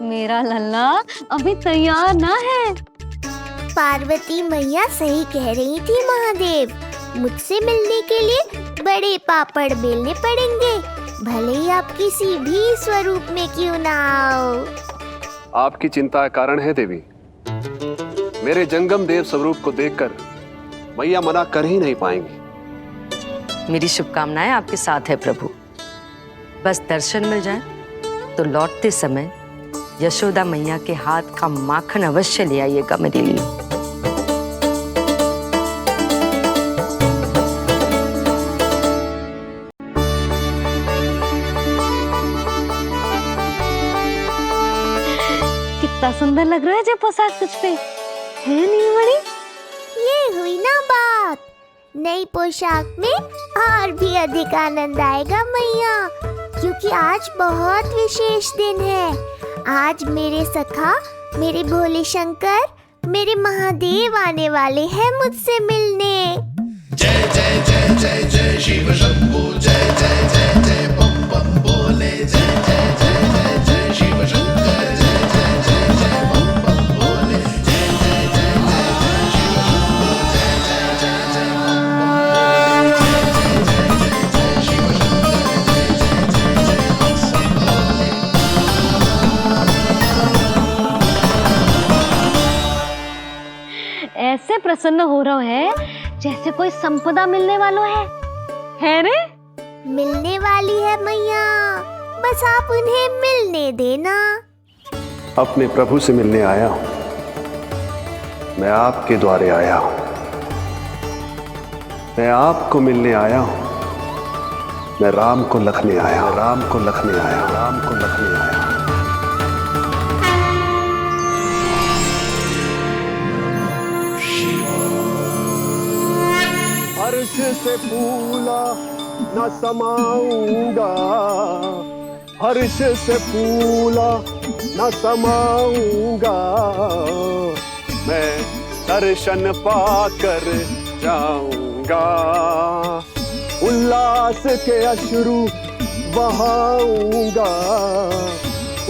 मेरा लल्ला अभी तैयार ना है। पार्वती मैया सही कह रही थी महादेव, मुझसे मिलने के लिए बड़े पापड़ बेलने पड़ेंगे, भले ही आप किसी भी स्वरूप में क्यों ना आओ। आपकी चिंता का कारण है देवी। मेरे जंगम देव स्वरूप को देखकर मैया मना कर ही नहीं पाएंगी। मेरी शुभकामनाएं आपके साथ है प्रभु। बस दर्शन मिल जाए तो लौटते समय यशोदा मैया के हाथ का माखन अवश्य ले आइएगा मेरे लिए। कितना सुंदर लग रहा है जब पोशाक तुझ पे है नीलमणि। ये हुई ना बात, नई पोशाक में और भी अधिक आनंद आएगा मैया, क्योंकि आज बहुत विशेष दिन है। आज मेरे सखा, मेरे भोले शंकर मेरे महादेव आने वाले हैं मुझसे मिलने। जय जय जय जय जय शिव शंभू, जय जय जय जय बम बम बोले, जय जय जय जय जय शिव शंकर, जय जय जय जय बम बम बोले, जय जय जय जय जय शिव शंभू, जय जय जय जय बम बम बोले, जय जय जय जय शिव शंकर, जय जय जय जय बम बोले। ऐसे प्रसन्न हो रहा है जैसे कोई संपदा मिलने वाला है रे? मिलने वाली है मैया, बस आप उन्हें मिलने देना। अपने प्रभु से मिलने आया हूं, मैं आपके द्वारे आया हूं, मैं आपको मिलने आया हूं, मैं राम को लखने आया, राम को लखने आया, राम को लखने आया। हर्ष से फूला न समाऊंगा, हर्ष से फूला न समाऊंगा, मैं दर्शन पाकर जाऊंगा, उल्लास के अश्रु बहाऊंगा,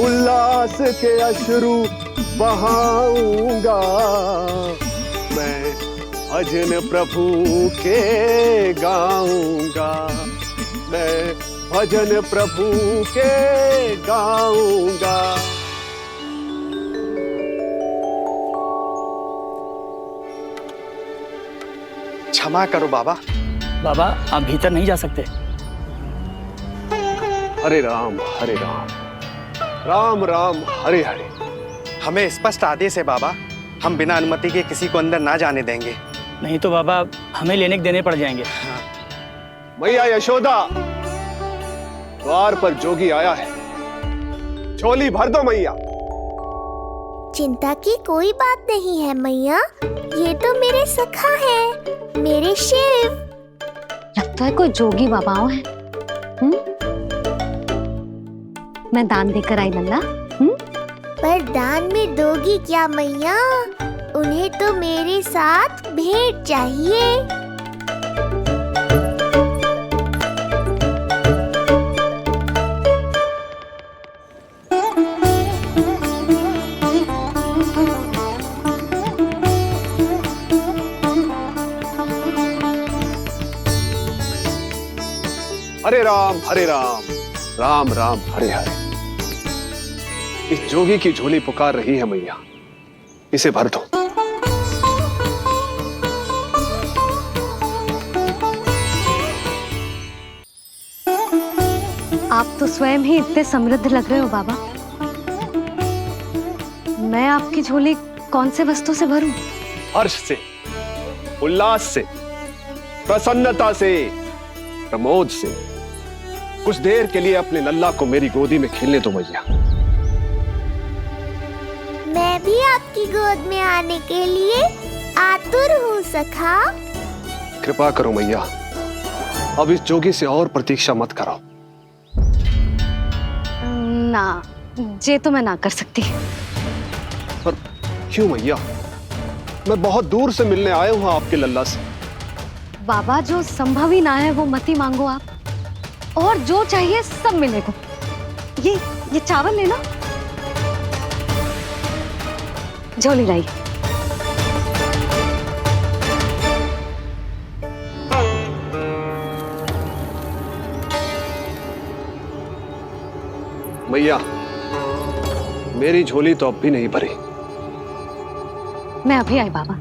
उल्लास के अश्रु बहाऊंगा, मैं भजन प्रभु के गाऊंगा, मैं भजन प्रभु के गाऊंगा। क्षमा करो बाबा। बाबा आप भीतर नहीं जा सकते। हरे राम हरे राम, राम राम हरे हरे। हमें स्पष्ट आदेश है बाबा, हम बिना अनुमति के किसी को अंदर ना जाने देंगे। नहीं तो बाबा हमें लेने के देने पड़ जाएंगे। मैया यशोदा, द्वार पर जोगी आया है, झोली भर दो मैया। चिंता की कोई बात नहीं है मैया, ये तो मेरे सखा है, मेरे शिव। लगता है कोई जोगी बाबाओं है। मैं दान देकर आई लल्ला। पर दान में दोगी क्या मैया? उन्हें तो मेरे साथ भेंट चाहिए। हरे राम हरे राम, राम राम हरे हरे। इस जोगी की झोली पुकार रही है मैया, इसे भर दो। आप तो स्वयं ही इतने समृद्ध लग रहे हो बाबा। मैं आपकी झोली कौन से वस्तु से भरूं? हर्ष से, उल्लास से, प्रसन्नता से, प्रमोद से। कुछ देर के लिए अपने लल्ला को मेरी गोदी में खेलने दो मैया। मैं भी आपकी गोद में आने के लिए आतुर हूँ सखा। कृपा करो मैया, अब इस जोगी से और प्रतीक्षा मत कराओ। ना, ये तो मैं ना कर सकती। पर क्यों मैया? मैं बहुत दूर से मिलने आया हूँ आपके लल्ला से। बाबा जो संभव ही ना है वो मत ही मांगो आप, और जो चाहिए सब मिलेगा। ये चावल लेना, झोली लाई। मैया, मेरी झोली तो अब भी नहीं भरी। मैं अभी आई बाबा।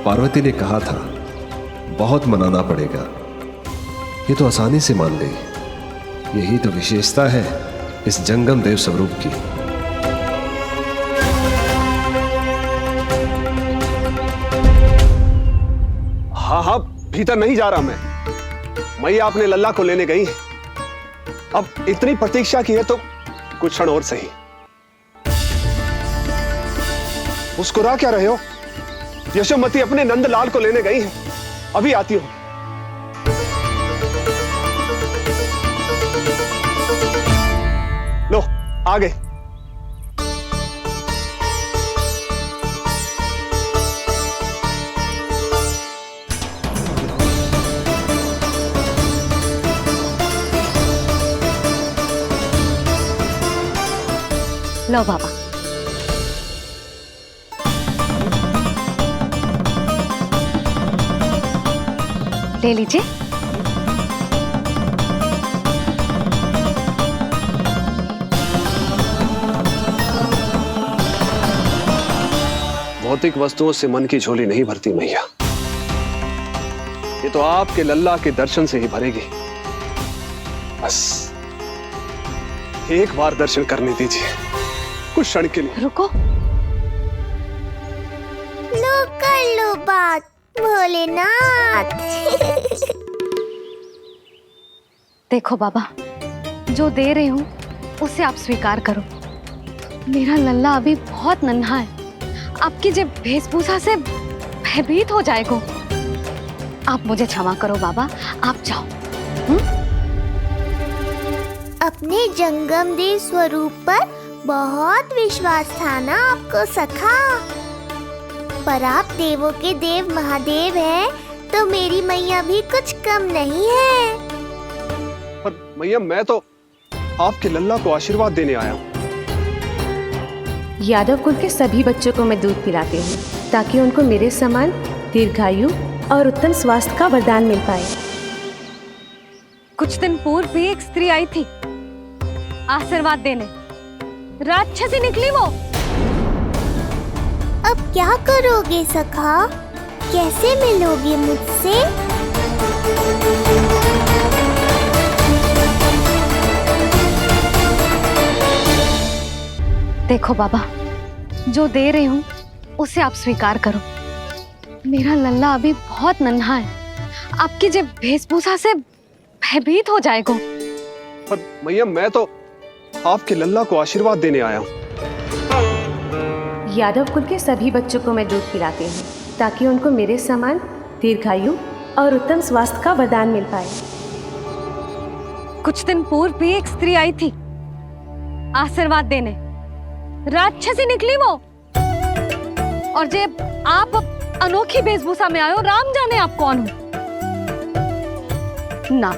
पार्वती ने कहा था बहुत मनाना पड़ेगा, ये तो आसानी से मान गई। यही तो विशेषता है इस जंगम देव स्वरूप की। हाँ हाँ, भीतर नहीं जा रहा मैं। मैया अपने लल्ला को लेने गई है। अब इतनी प्रतीक्षा की है तो कुछ क्षण और सही। मुस्कुरा क्या रहे हो? यशोमती अपने नंदलाल को लेने गई है, अभी आती हूं। लो, आ गए। लो बाबा। ले लीजिए। भौतिक वस्तुओं से मन की झोली नहीं भरती मैया, ये तो आपके लल्ला के दर्शन से ही भरेगी। बस एक बार दर्शन करने दीजिए, कुछ क्षण के लिए। रुको। लो कर लो बात भोलेनाथ। देखो बाबा, जो दे रही हूँ उसे आप स्वीकार करो। मेरा लल्ला अभी बहुत नन्हा है, आपकी जब वेशभूषा से भयभीत हो जाएगा। आप मुझे क्षमा करो बाबा, आप जाओ। अपने जंगम देव स्वरूप पर बहुत विश्वास था ना आपको सखा, पर आप देवों के देव महादेव हैं, तो मेरी मैया भी कुछ कम नहीं है। पर मैया, मैं तो आपके लल्ला को आशीर्वाद देने आया हूँ। यादव कुल के सभी बच्चों को मैं दूध पिलाती हूँ ताकि उनको मेरे समान दीर्घायु और उत्तम स्वास्थ्य का वरदान मिल पाए। कुछ दिन पूर्व भी एक स्त्री आई थी आशीर्वाद देने, राक्षसी निकली वो। अब क्या करोगे सखा, कैसे मिलोगे मुझसे? देखो बाबा, जो दे रही हूँ उसे आप स्वीकार करो। मेरा लल्ला अभी बहुत नन्हा है, आपकी जब वेशभूषा से भयभीत हो जाएगा। पर मैया, मैं तो आपके लल्ला को आशीर्वाद देने आया हूँ। यादव कुल के सभी बच्चों को मैं दूध पिलाती हूँ ताकि उनको मेरे समान दीर्घायु और उत्तम स्वास्थ्य का वरदान मिल पाए। कुछ दिन पूर्व भी एक स्त्री आई थी आशीर्वाद देने, राक्षसी निकली वो। और जब आप अनोखी वेशभूषा में आए हो, राम जाने आप कौन हो ना।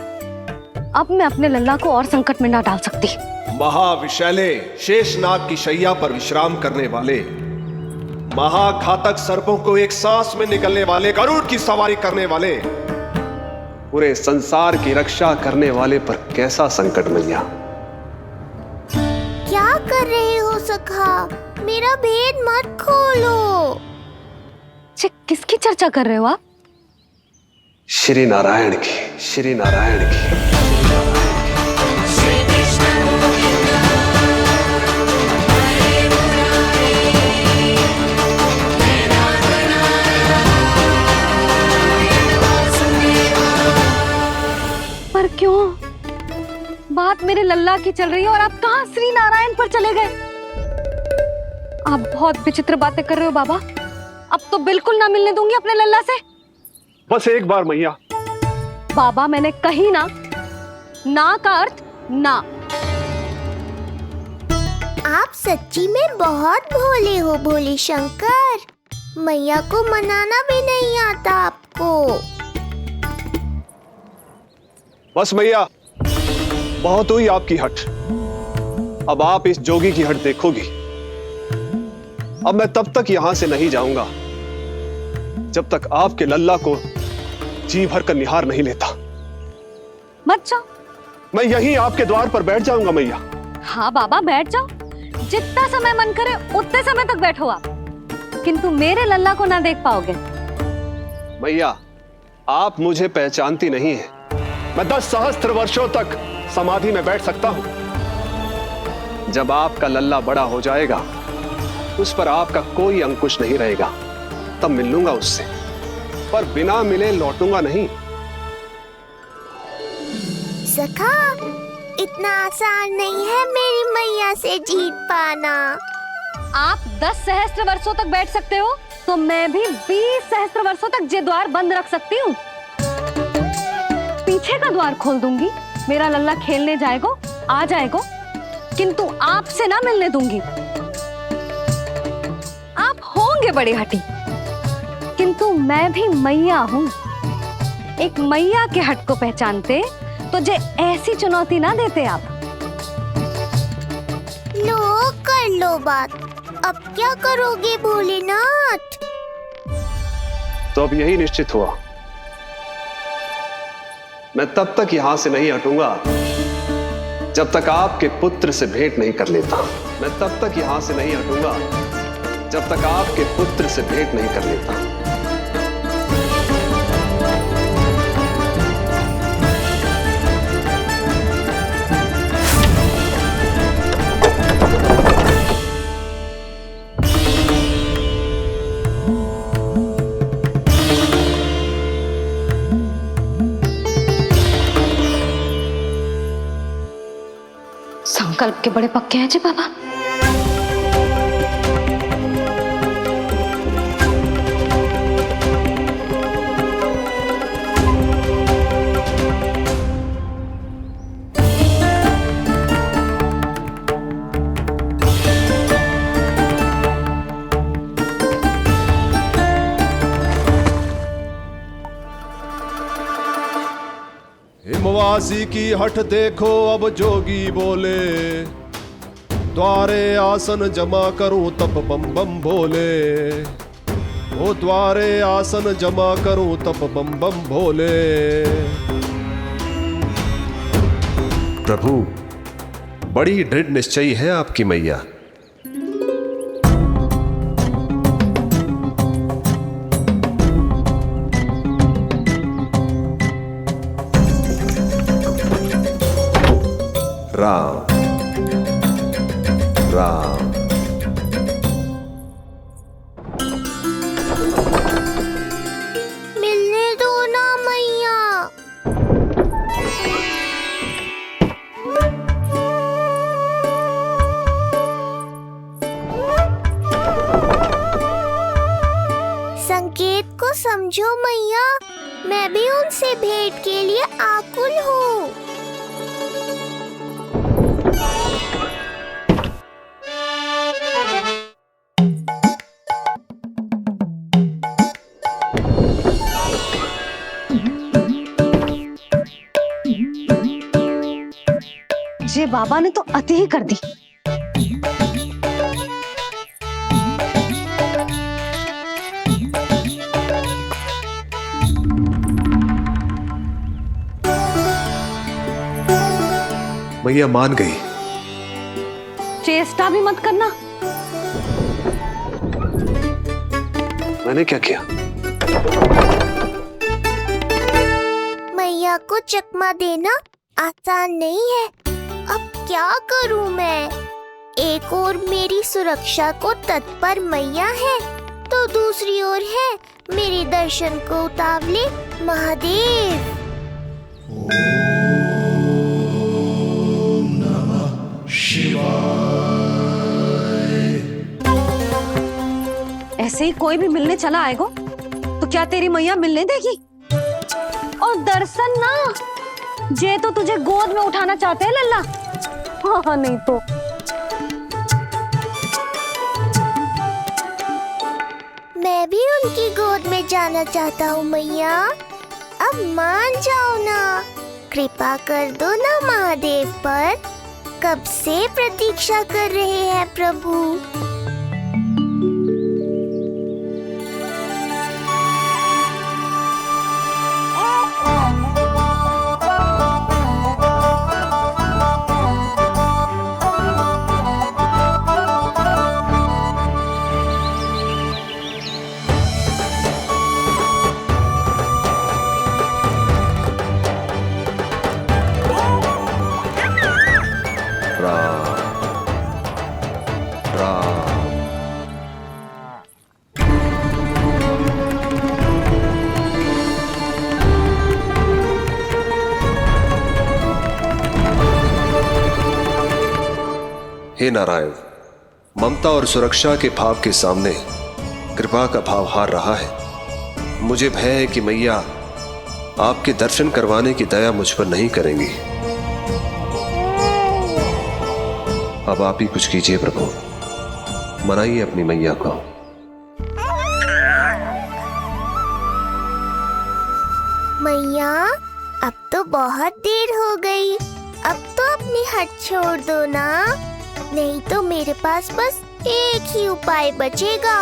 अब मैं अपने लल्ला को और संकट में ना डाल सकती। महाविशैले शेषनाग की शैया पर विश्राम करने वाले, महाघातक सर्पों को एक सांस में निकलने वाले, गरुड़ की सवारी करने वाले, पूरे संसार की रक्षा करने वाले पर कैसा संकट मैया। क्या कर रहे हो सखा, मेरा भेद मत खोलो। किसकी चर्चा कर रहे हो आप? श्री नारायण की, श्री नारायण की। पर क्यों? बात मेरे लल्ला की चल रही है और आप कहाँ श्री नारायण पर चले गए? आप बहुत विचित्र बातें कर रहे हो बाबा। अब तो बिल्कुल ना मिलने दूंगी अपने लल्ला से। बस एक बार मैया। बाबा, मैंने कही ना, ना का अर्थ ना। आप सच्ची में बहुत भोले हो भोले शंकर, मैया को मनाना भी नहीं आता आपको। बस मैया, बहुत हुई आपकी हट। अब आप इस जोगी की हट देखोगी। अब मैं तब तक यहां से नहीं जाऊंगा जब तक आपके लल्ला को जी भर कर निहार नहीं लेता। मत जाओ। मैं यहीं आपके द्वार पर बैठ जाऊंगा मैया। हाँ बाबा, बैठ जाओ, जितना समय मन करे उतने समय तक बैठो आप, किंतु मेरे लल्ला को ना देख पाओगे। मैया, आप मुझे पहचानती नहीं है। मैं 10 सहस्त्र वर्षों तक समाधि में बैठ सकता हूं। जब आपका लल्ला बड़ा हो जाएगा, उस पर आपका कोई अंकुश नहीं रहेगा, तब मिल लूंगा उससे, पर बिना मिले लौटूंगा नहीं। सखा, इतना आसान नहीं है मेरी मैया से जीत पाना। आप 10 सहस्त्र वर्षों तक बैठ सकते हो, तो मैं भी 20 सहस्त्र वर्षों तक ये द्वार बंद रख सकती हूँ। पीछे का द्वार खोल दूंगी, मेरा लल्ला खेलने जाएगा, आ जाएगा, किंतु आपसे ना मिलने दूंगी। आप होंगे बड़ी हठी, किंतु मैं भी मैया हूँ। एक मैया के हट को पहचानते तो जे ऐसी चुनौती ना देते आप। लो कर लो बात। अब क्या करोगे भोलेनाथ? तो अब यही निश्चित हुआ, मैं तब तक यहां से नहीं हटूंगा जब तक आपके पुत्र से भेंट नहीं कर लेता। मैं तब तक यहां से नहीं हटूंगा जब तक आपके पुत्र से भेंट नहीं कर लेता। संकल्प के बड़े पक्के हैं जी बाबा। हिमवासी की हठ देखो अब जोगी बोले, द्वारे आसन जमा करूं तब बम बम भोले। ओ द्वारे आसन जमा करूं तब बम बम भोले। प्रभु, बड़ी दृढ़ निश्चयी है आपकी मैया। राम राम। मिलने दो ना मैया। संकेत को समझो मैया, मैं भी उनसे भेंट के लिए आकुल हूँ। ये बाबा ने तो अति ही कर दी। मैया मान गई। चेष्टा भी मत करना। मैंने क्या किया? मैया को चकमा देना आसान नहीं है। अब क्या करूं मैं? एक ओर मेरी सुरक्षा को तत्पर मैया है, तो दूसरी ओर है मेरे दर्शन को उतावले महादेव। ऐसे ही कोई भी मिलने चला आएगा तो क्या तेरी मैया मिलने देगी? और दर्शन ना, जे तो तुझे गोद में उठाना चाहते हैं लल्ला। हाँ नहीं तो मैं भी उनकी गोद में जाना चाहता हूँ मैया। अब मान जाओ ना, कृपा कर दो ना महादेव पर। कब से प्रतीक्षा कर रहे हैं प्रभु। हे नारायण, ममता और सुरक्षा के भाव के सामने कृपा का भाव हार रहा है। मुझे भय है कि मैया आपके दर्शन करवाने की दया मुझ पर नहीं करेंगी। अब आप ही कुछ कीजिए प्रभु, मनाइए अपनी मैया को। मैया, अब तो बहुत देर हो गई। अब तो अपनी हट छोड़ दो ना। नहीं तो मेरे पास बस एक ही उपाय बचेगा।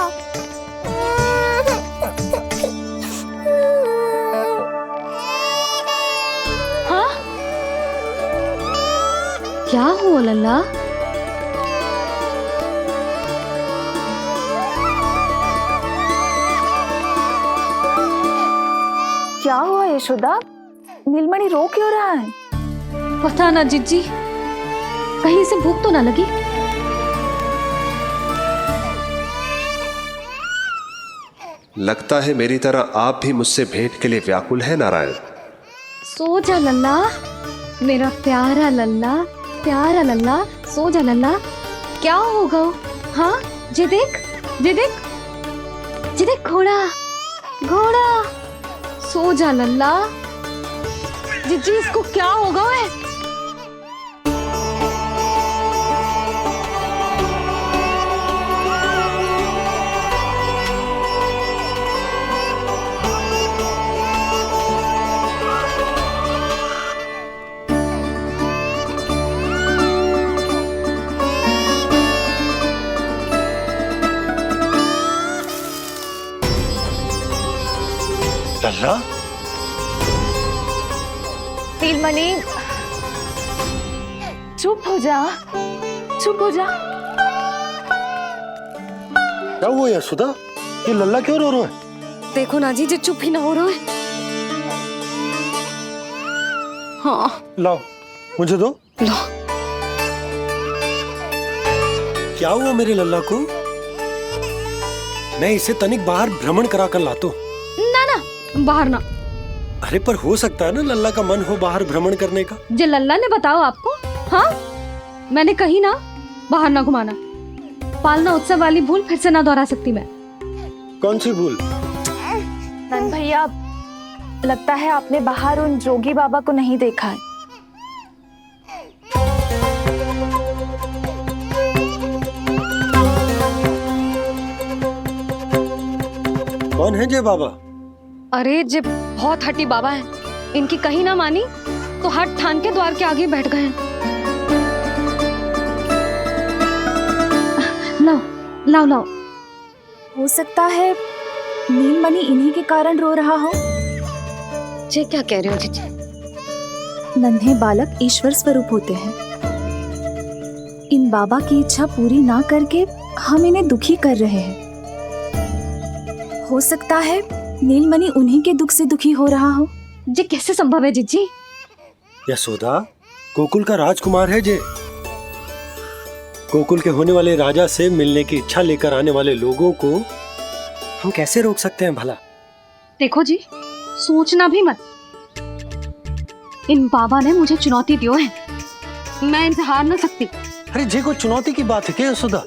हाँ? क्या हुआ लल्ला? क्या हुआ यशोदा? नीलमणि रो क्यों रहा है? पता ना जीजी, कहीं से भूख तो ना लगी। लगता है मेरी तरह आप भी मुझसे भेंट के लिए व्याकुल है नारायण। सो जा लल्ला, मेरा प्यारा लल्ला, प्यारा लल्ला, सो जा लल्ला। क्या होगा? हाँ, जे देख, जे देख, जे देख, घोड़ा, घोड़ा। सो जा लल्ला। जीजी इसको क्या होगा? है लल्ला, नीलमणि, चुप हो जा, चुप हो जा। क्या हुआ यशोदा? ये लल्ला क्यों रो रहा है? देखो ना जीजी, चुप ही ना हो रहा है। हाँ, लाओ, मुझे दो। लो। क्या हुआ मेरे लल्ला को? मैं इसे तनिक बाहर भ्रमण करा कर लाता हूँ। ना ना, बाहर ना। अरे पर हो सकता है ना लल्ला का मन हो बाहर भ्रमण करने का। जे लल्ला ने बताओ आपको? हाँ, मैंने कही ना बाहर ना घुमाना। पालना उत्सव वाली भूल फिर से ना दोहरा सकती मैं। कौन सी भूल? नंद भैया, लगता है आपने बाहर उन जोगी बाबा को नहीं देखा है। कौन है जय बाबा? अरे जे बहुत हट्टी बाबा है, इनकी कहीं ना मानी तो हट ठान के द्वार के आगे बैठ गए। लाओ लाओ लाओ। हो सकता है नीलमणि इन्हीं के कारण रो रहा हो। जे क्या कह रहे हो जीजी? नन्हे बालक ईश्वर स्वरूप होते हैं। इन बाबा की इच्छा पूरी ना करके हम इन्हें दुखी कर रहे हैं। हो सकता है नीलमणि उन्हीं के दुख से दुखी हो रहा हो। जे कैसे संभव है जीजी? यशोदा, गोकुल का राजकुमार है जे। गोकुल के होने वाले राजा से मिलने की इच्छा लेकर आने वाले लोगों को हम कैसे रोक सकते हैं भला? देखो जी, सोचना भी मत। इन बाबा ने मुझे चुनौती दियो है, मैं इनसे हार ना सकती। अरे जे कोई चुनौती की बात है क्या यशोदा?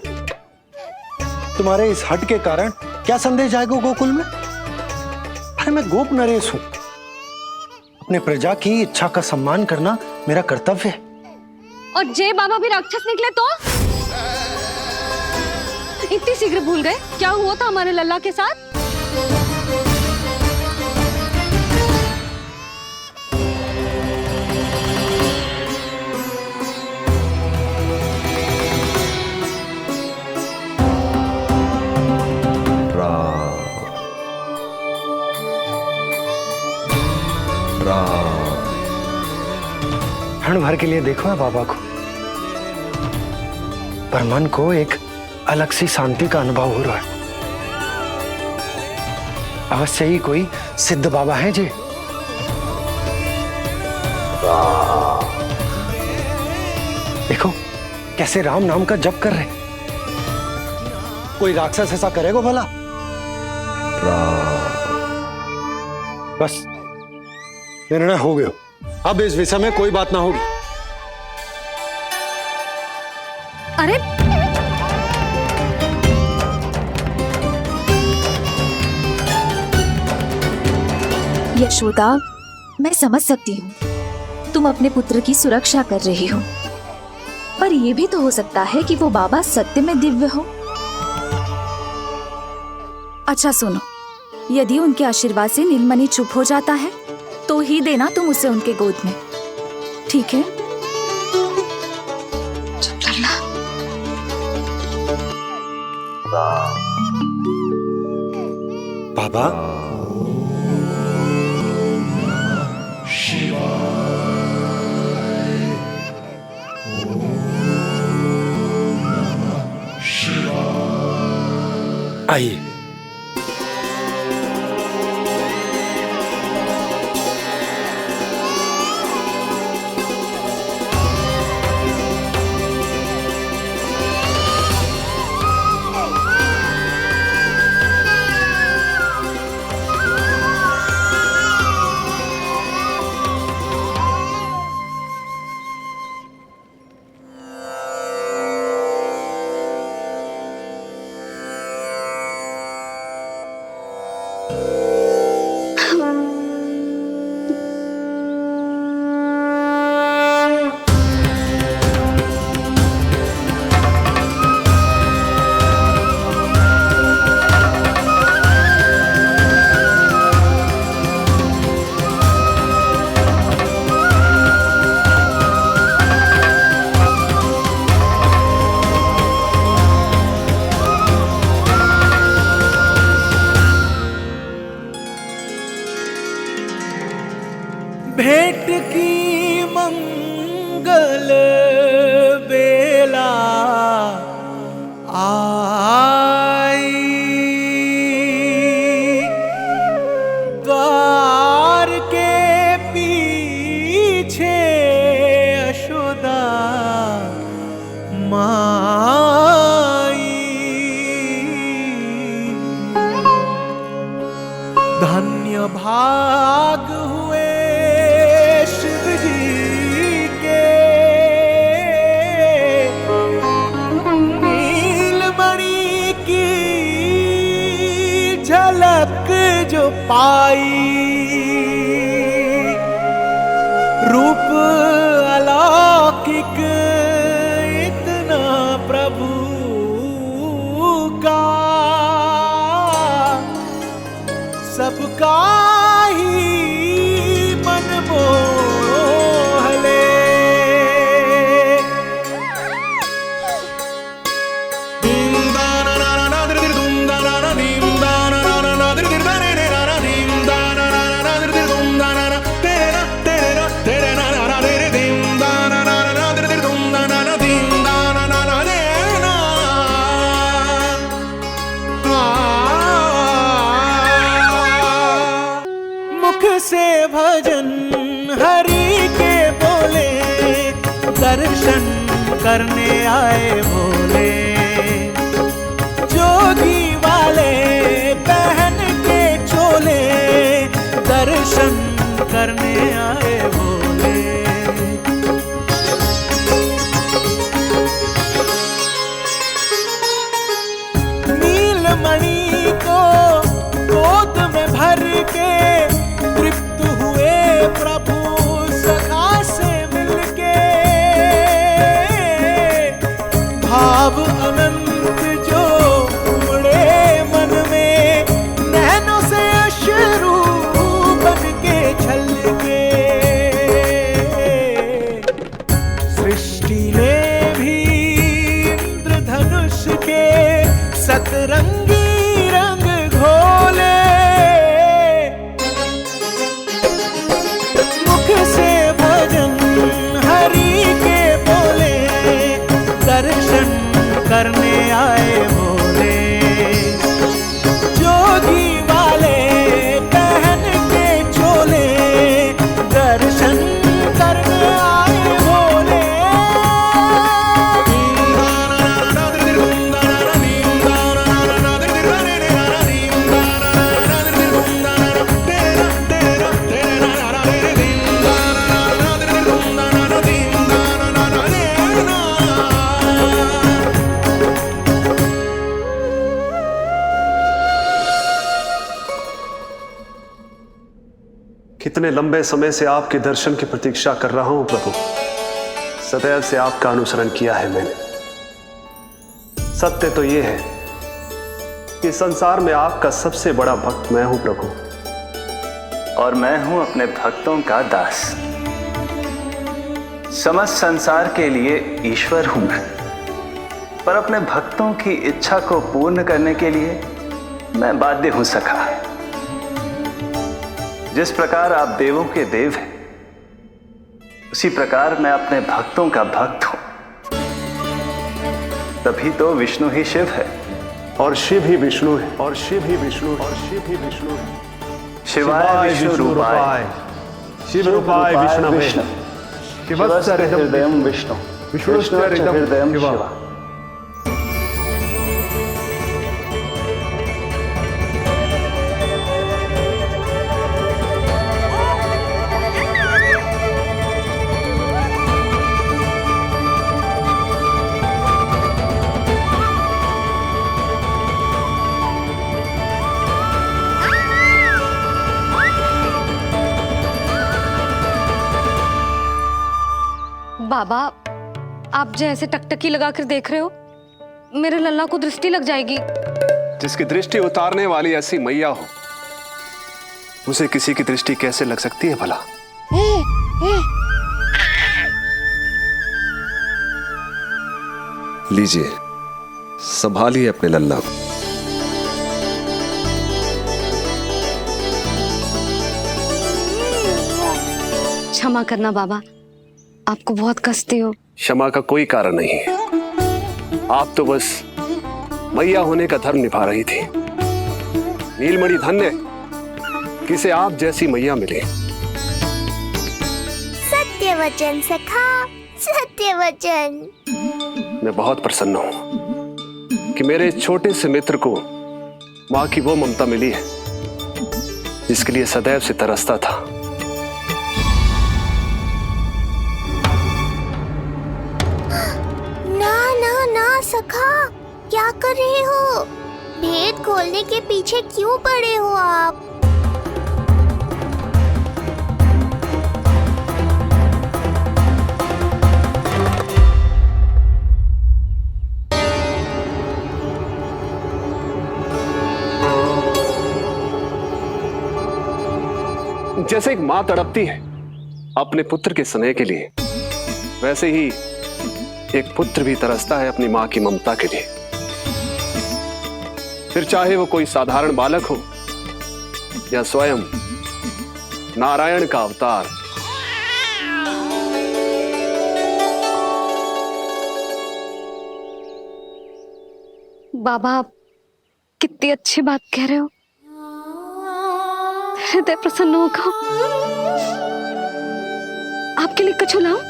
तुम्हारे इस हट के कारण क्या संदेश जाएगा गोकुल में? अरे मैं गोप नरेश हूं। अपने प्रजा की इच्छा का सम्मान करना मेरा कर्तव्य है। और जय बाबा भी राक्षस निकले तो? इतनी शीघ्र भूल गए क्या हुआ था हमारे लल्ला के साथ? क्षण भर के लिए देखो है बाबा को, पर मन को एक अलग सी शांति का अनुभव हो रहा है। अवश्य ही कोई सिद्ध बाबा है जी। देखो कैसे राम नाम का जप कर रहे। कोई राक्षस ऐसा करेगा भला? बस निर्णय हो गया, अब इस विषय में कोई बात ना होगी। अरे यशोदा, मैं समझ सकती हूँ तुम अपने पुत्र की सुरक्षा कर रही हो, पर यह भी तो हो सकता है कि वो बाबा सत्य में दिव्य हो। अच्छा सुनो, यदि उनके आशीर्वाद से नीलमणि चुप हो जाता है तो ही देना तुम उसे उनके गोद में, ठीक है? चुप लल्ला, बाबा आइए। भेंट की मंगल बेला आई, द्वार के पीछे यशोदा माई। धन्य भाग हुए शिव जी के, नीलमणि की झलक जो पाई। रूप अलौकिक इतना प्रभु का, सबका ही मन मोह ले। मुख से भजन हरि के बोले, दर्शन करने आए भोले। जोगी वाले पहन के चोले, दर्शन करने आए भोले। नीलमणि को गोद में भर के तृप्त हुए प्रभु सखा से मिलके। भाव अनंत जो उमड़े मन में, नैनों से अश्रु बन के छलके। सृष्टि ने भी इंद्रधनुष के सतरंगी रंग घोले। मुख से भजन हरि के बोले, दर्शन करने आए भोले। जोगी वाले पहन के चोले, दर्शन करने आए भोले। कितने लंबे समय से आपके दर्शन की प्रतीक्षा कर रहा हूं प्रभु। सदैव से आपका अनुसरण किया है मैंने। सत्य तो यह है कि संसार में आपका सबसे बड़ा भक्त मैं हूं प्रभु, और मैं हूं अपने भक्तों का दास। समस्त संसार के लिए ईश्वर हूं मैं, पर अपने भक्तों की इच्छा को पूर्ण करने के लिए मैं बाध्य हूं सखा। जिस प्रकार आप देवों के देव हैं, उसी प्रकार मैं अपने भक्तों का भक्त हूं। तभी तो विष्णु ही शिव है, और शिव ही विष्णु है, और शिव ही विष्णु है, और शिव ही विष्णु है। शिवाय विष्णु रूपाय, शिव रूपाय विष्णवे, शिवस्य हृदयं विष्णु, विष्णुश्च हृदयं शिव। बाबा, आप जो ऐसे टकटकी लगाकर देख रहे हो, मेरे लल्ला को दृष्टि लग जाएगी। जिसकी दृष्टि उतारने वाली ऐसी मैया हो, उसे किसी की दृष्टि कैसे लग सकती है भला? लीजिए, संभालिए अपने लल्ला को। क्षमा करना बाबा, आपको बहुत कष्ट हो। क्षमा का कोई कारण नहीं है। आप तो बस मैया होने का धर्म निभा रही थी। नीलमणि धन्य किसे आप जैसी मैया मिले। सत्य वचन सखा, सत्य वचन। मैं बहुत प्रसन्न हूं कि मेरे छोटे से मित्र को मां की वो ममता मिली है जिसके लिए सदैव से तरसता था। सखा, क्या कर रहे हो? भेद खोलने के पीछे क्यों पड़े हो आप? जैसे एक मां तड़पती है अपने पुत्र के स्नेह के लिए, वैसे ही एक पुत्र भी तरसता है अपनी मां की ममता के लिए। फिर चाहे वो कोई साधारण बालक हो या स्वयं नारायण का अवतार। बाबा, आप कितनी अच्छी बात कह रहे हो। हृदय प्रसन्न होगा। आपके लिए कछु लाऊं?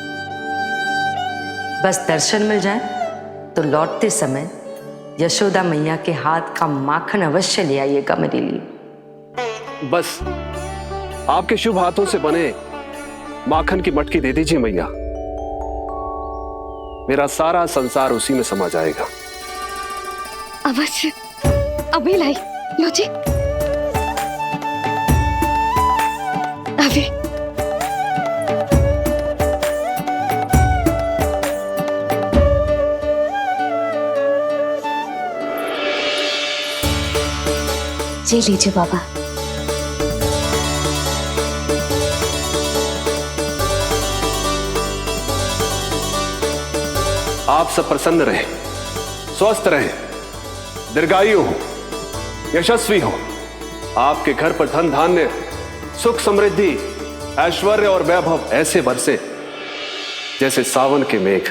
बस दर्शन मिल जाए तो लौटते समय यशोदा मैया के हाथ का माखन अवश्य ले आइएगा मेरे लिए। बस आपके शुभ हाथों से बने माखन की मटकी दे दीजिए मैया, मेरा सारा संसार उसी में समा जाएगा। अवश्य, अभी लाई। लो जी, अभी। जी लीजिए बाबा। आप सब प्रसन्न रहे, स्वस्थ रहे, दीर्घायु हो, यशस्वी हो। आपके घर पर धन धान्य, सुख समृद्धि, ऐश्वर्य और वैभव ऐसे बरसे जैसे सावन के मेघ।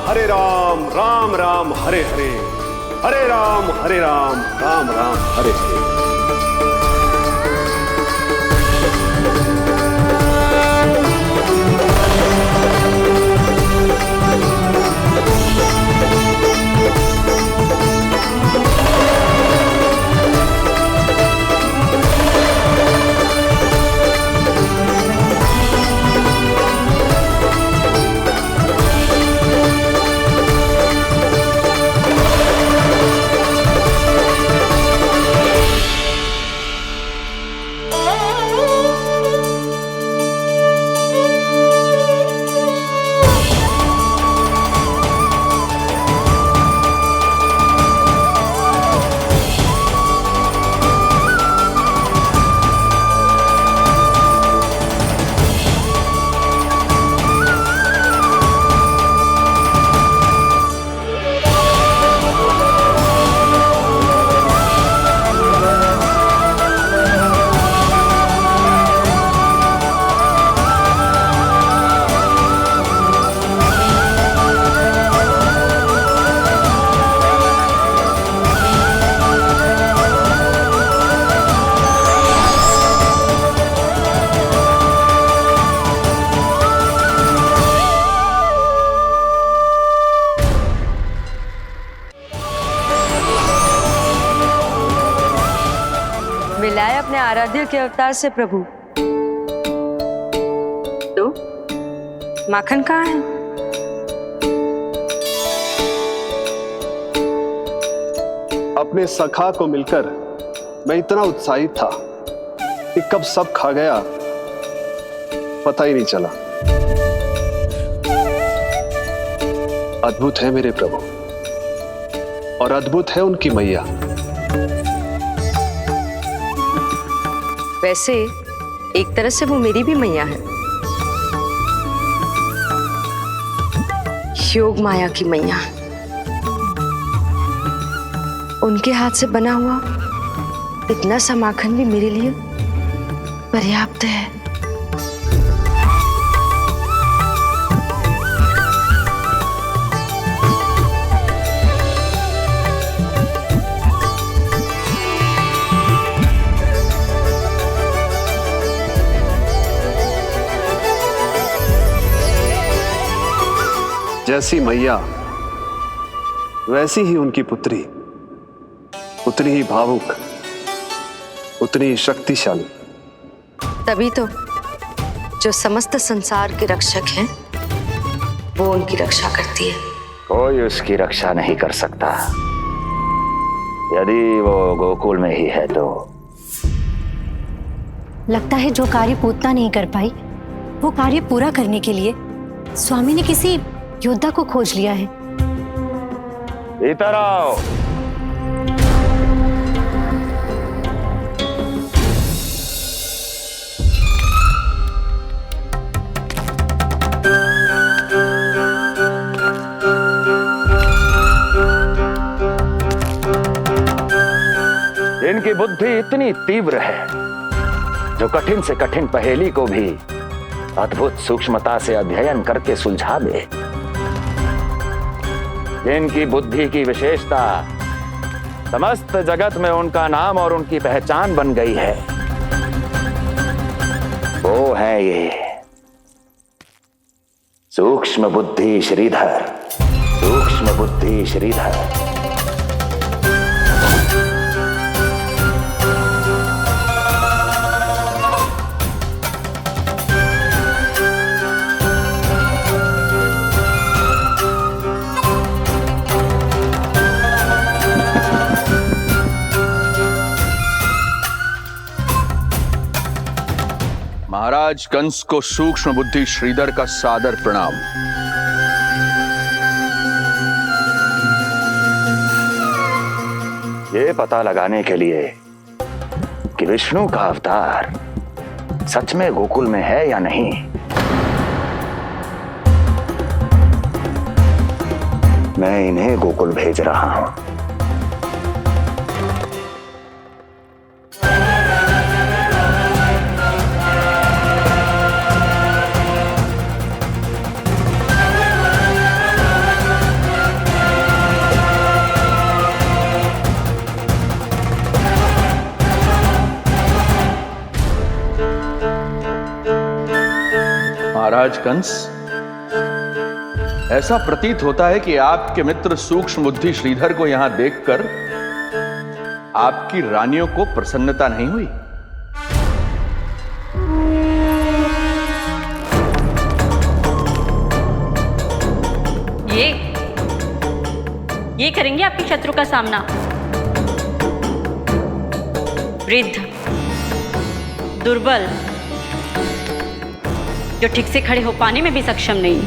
हरे राम, राम राम हरे हरे, हरे राम, राम राम हरे हरे। आराध्य के अवतार से प्रभु। तो माखन कहाँ है? अपने सखा को मिलकर मैं इतना उत्साहित था कि कब सब खा गया पता ही नहीं चला। अद्भुत है मेरे प्रभु और अद्भुत है उनकी मैया। वैसे एक तरह से वो मेरी भी मैया है, योग माया की मैया। उनके हाथ से बना हुआ इतना सा माखन भी मेरे लिए पर्याप्त है। जैसी मैया वैसी ही उनकी पुत्री, उतनी ही भावुक, उतनी ही शक्तिशाली। तभी तो जो समस्त संसार के रक्षक हैं वो उनकी रक्षा करती है। कोई उसकी रक्षा नहीं कर सकता। यदि वो गोकुल में ही है तो। लगता है जो कार्य पूतना नहीं कर पाई वो कार्य पूरा करने के लिए स्वामी ने किसी योद्धा को खोज लिया है। इधर आओ। इनकी बुद्धि इतनी तीव्र है जो कठिन से कठिन पहेली को भी अद्भुत सूक्ष्मता से अध्ययन करके सुलझा दे। इनकी बुद्धि की विशेषता समस्त जगत में उनका नाम और उनकी पहचान बन गई है। वो है ये सूक्ष्म बुद्धि श्रीधर, सूक्ष्म बुद्धि श्रीधर। महाराज कंस को सूक्ष्म बुद्धि श्रीधर का सादर प्रणाम। ये पता लगाने के लिए कि विष्णु का अवतार सच में गोकुल में है या नहीं, मैं इन्हें गोकुल भेज रहा हूं। महाराज कंस, ऐसा प्रतीत होता है कि आपके मित्र सूक्ष्म बुद्धि श्रीधर को यहां देखकर आपकी रानियों को प्रसन्नता नहीं हुई। ये करेंगे आपके शत्रु का सामना। वृद्ध, दुर्बल, जो ठीक से खड़े हो पाने में भी सक्षम नहीं।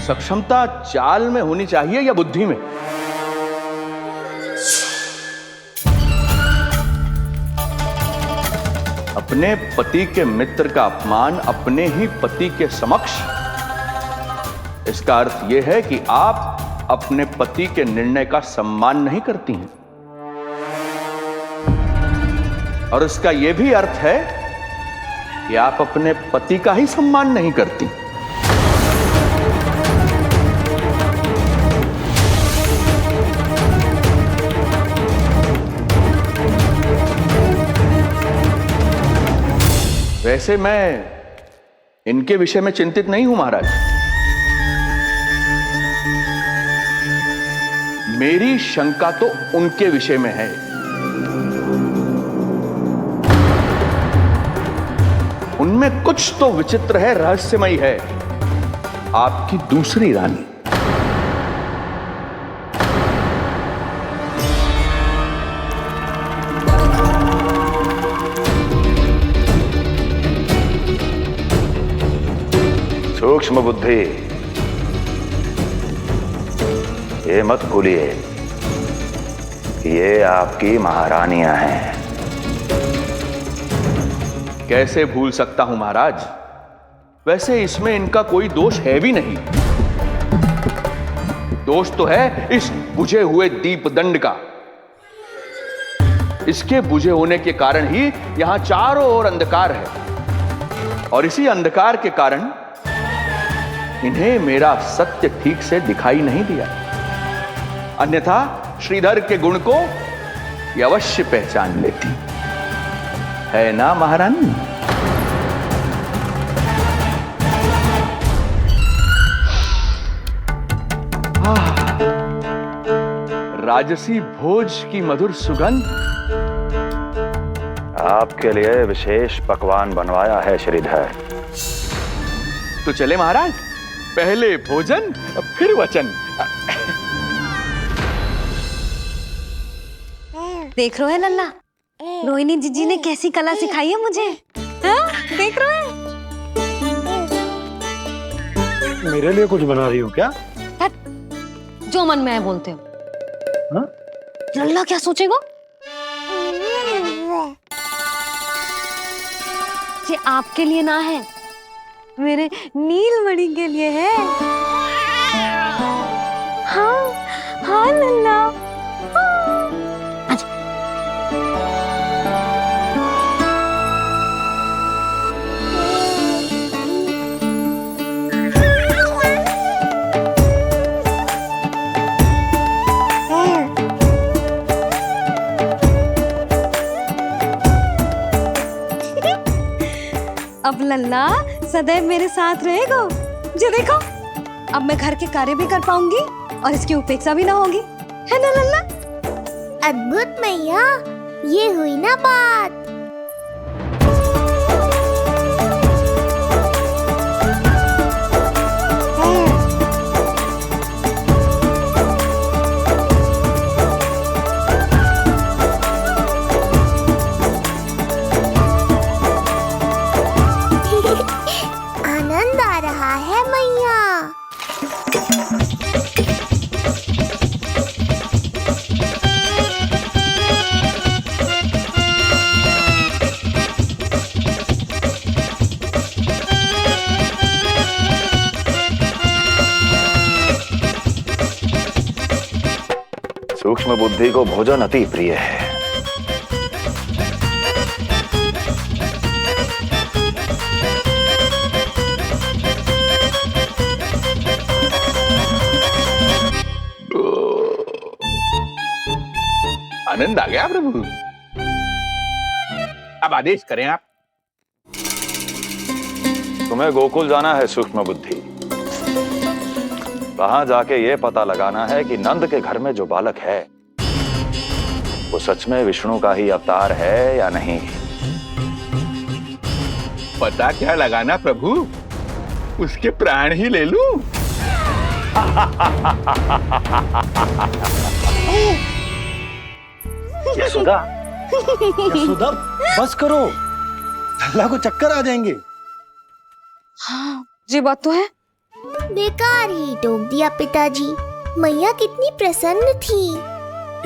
सक्षमता चाल में होनी चाहिए या बुद्धि में? अपने पति के मित्र का अपमान अपने ही पति के समक्ष, इसका अर्थ यह है कि आप अपने पति के निर्णय का सम्मान नहीं करती हैं। और इसका यह भी अर्थ है कि आप अपने पति का ही सम्मान नहीं करती। वैसे मैं इनके विषय में चिंतित नहीं हूं महाराज। मेरी शंका तो उनके विषय में है। उनमें कुछ तो विचित्र है, रहस्यमयी है। आपकी दूसरी रानी। सूक्ष्म बुद्धि, ये मत भूलिए कि ये आपकी महारानियां हैं। कैसे भूल सकता हूं महाराज? वैसे इसमें इनका कोई दोष है भी नहीं। दोष तो है इस बुझे हुए दीपदंड का। इसके बुझे होने के कारण ही यहां चारों ओर अंधकार है, और इसी अंधकार के कारण इन्हें मेरा सत्य ठीक से दिखाई नहीं दिया। अन्यथा श्रीधर के गुण को ये अवश्य पहचान लेती, है ना महारानी? राजसी भोज की मधुर सुगंध। आपके लिए विशेष पकवान बनवाया है श्रीधर। तो चले महाराज, पहले भोजन फिर वचन। देख रहे हो लल्ला, रोहिणी जीजी ने कैसी कला सिखाई है मुझे। हाँ? देख रहे हो? मेरे लिए कुछ बना रही हो क्या? जो मन में है बोलते हो। हाँ? लल्ला क्या सोचेगा? ये आपके लिए ना है, मेरे नीलमणि के लिए है। हाँ हाँ लल्ला। अब लल्ला सदैव मेरे साथ रहेगा। जो देखो, अब मैं घर के कार्य भी कर पाऊंगी और इसकी उपेक्षा भी ना होगी, है ना लल्ला? अद्भुत मैया, ये हुई ना बात। आनंद आ रहा है मैया। सूक्ष्म बुद्धि को भोजन अति प्रिय है। आनंद आ गया प्रभु। अब आदेश करें आप। तुम्हें गोकुल जाना है सूक्ष्म बुद्धि। वहां जाके ये पता लगाना है कि नंद के घर में जो बालक है वो सच में विष्णु का ही अवतार है या नहीं। पता क्या लगाना प्रभु? उसके प्राण ही ले लूं। यशोदा, यशोदा, बस करो, लल्ला को चक्कर आ जाएंगे। हाँ, ये बात तो है। बेकार ही टोक दिया पिताजी। मैया कितनी प्रसन्न थी।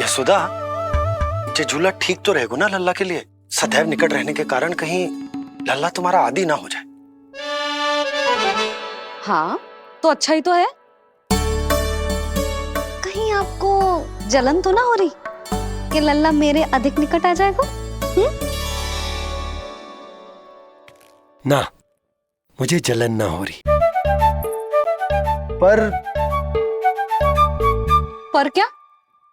यशोदा, ये झूला ठीक तो रहेगा ना लल्ला के लिए? सदैव निकट रहने के कारण कहीं लल्ला तुम्हारा आदी ना हो जाए। हाँ, तो अच्छा ही तो है। कहीं आपको जलन तो ना हो रही कि लल्ला मेरे अधिक निकट आ जाएगा? ना, मुझे जलन ना हो रही। पर क्या?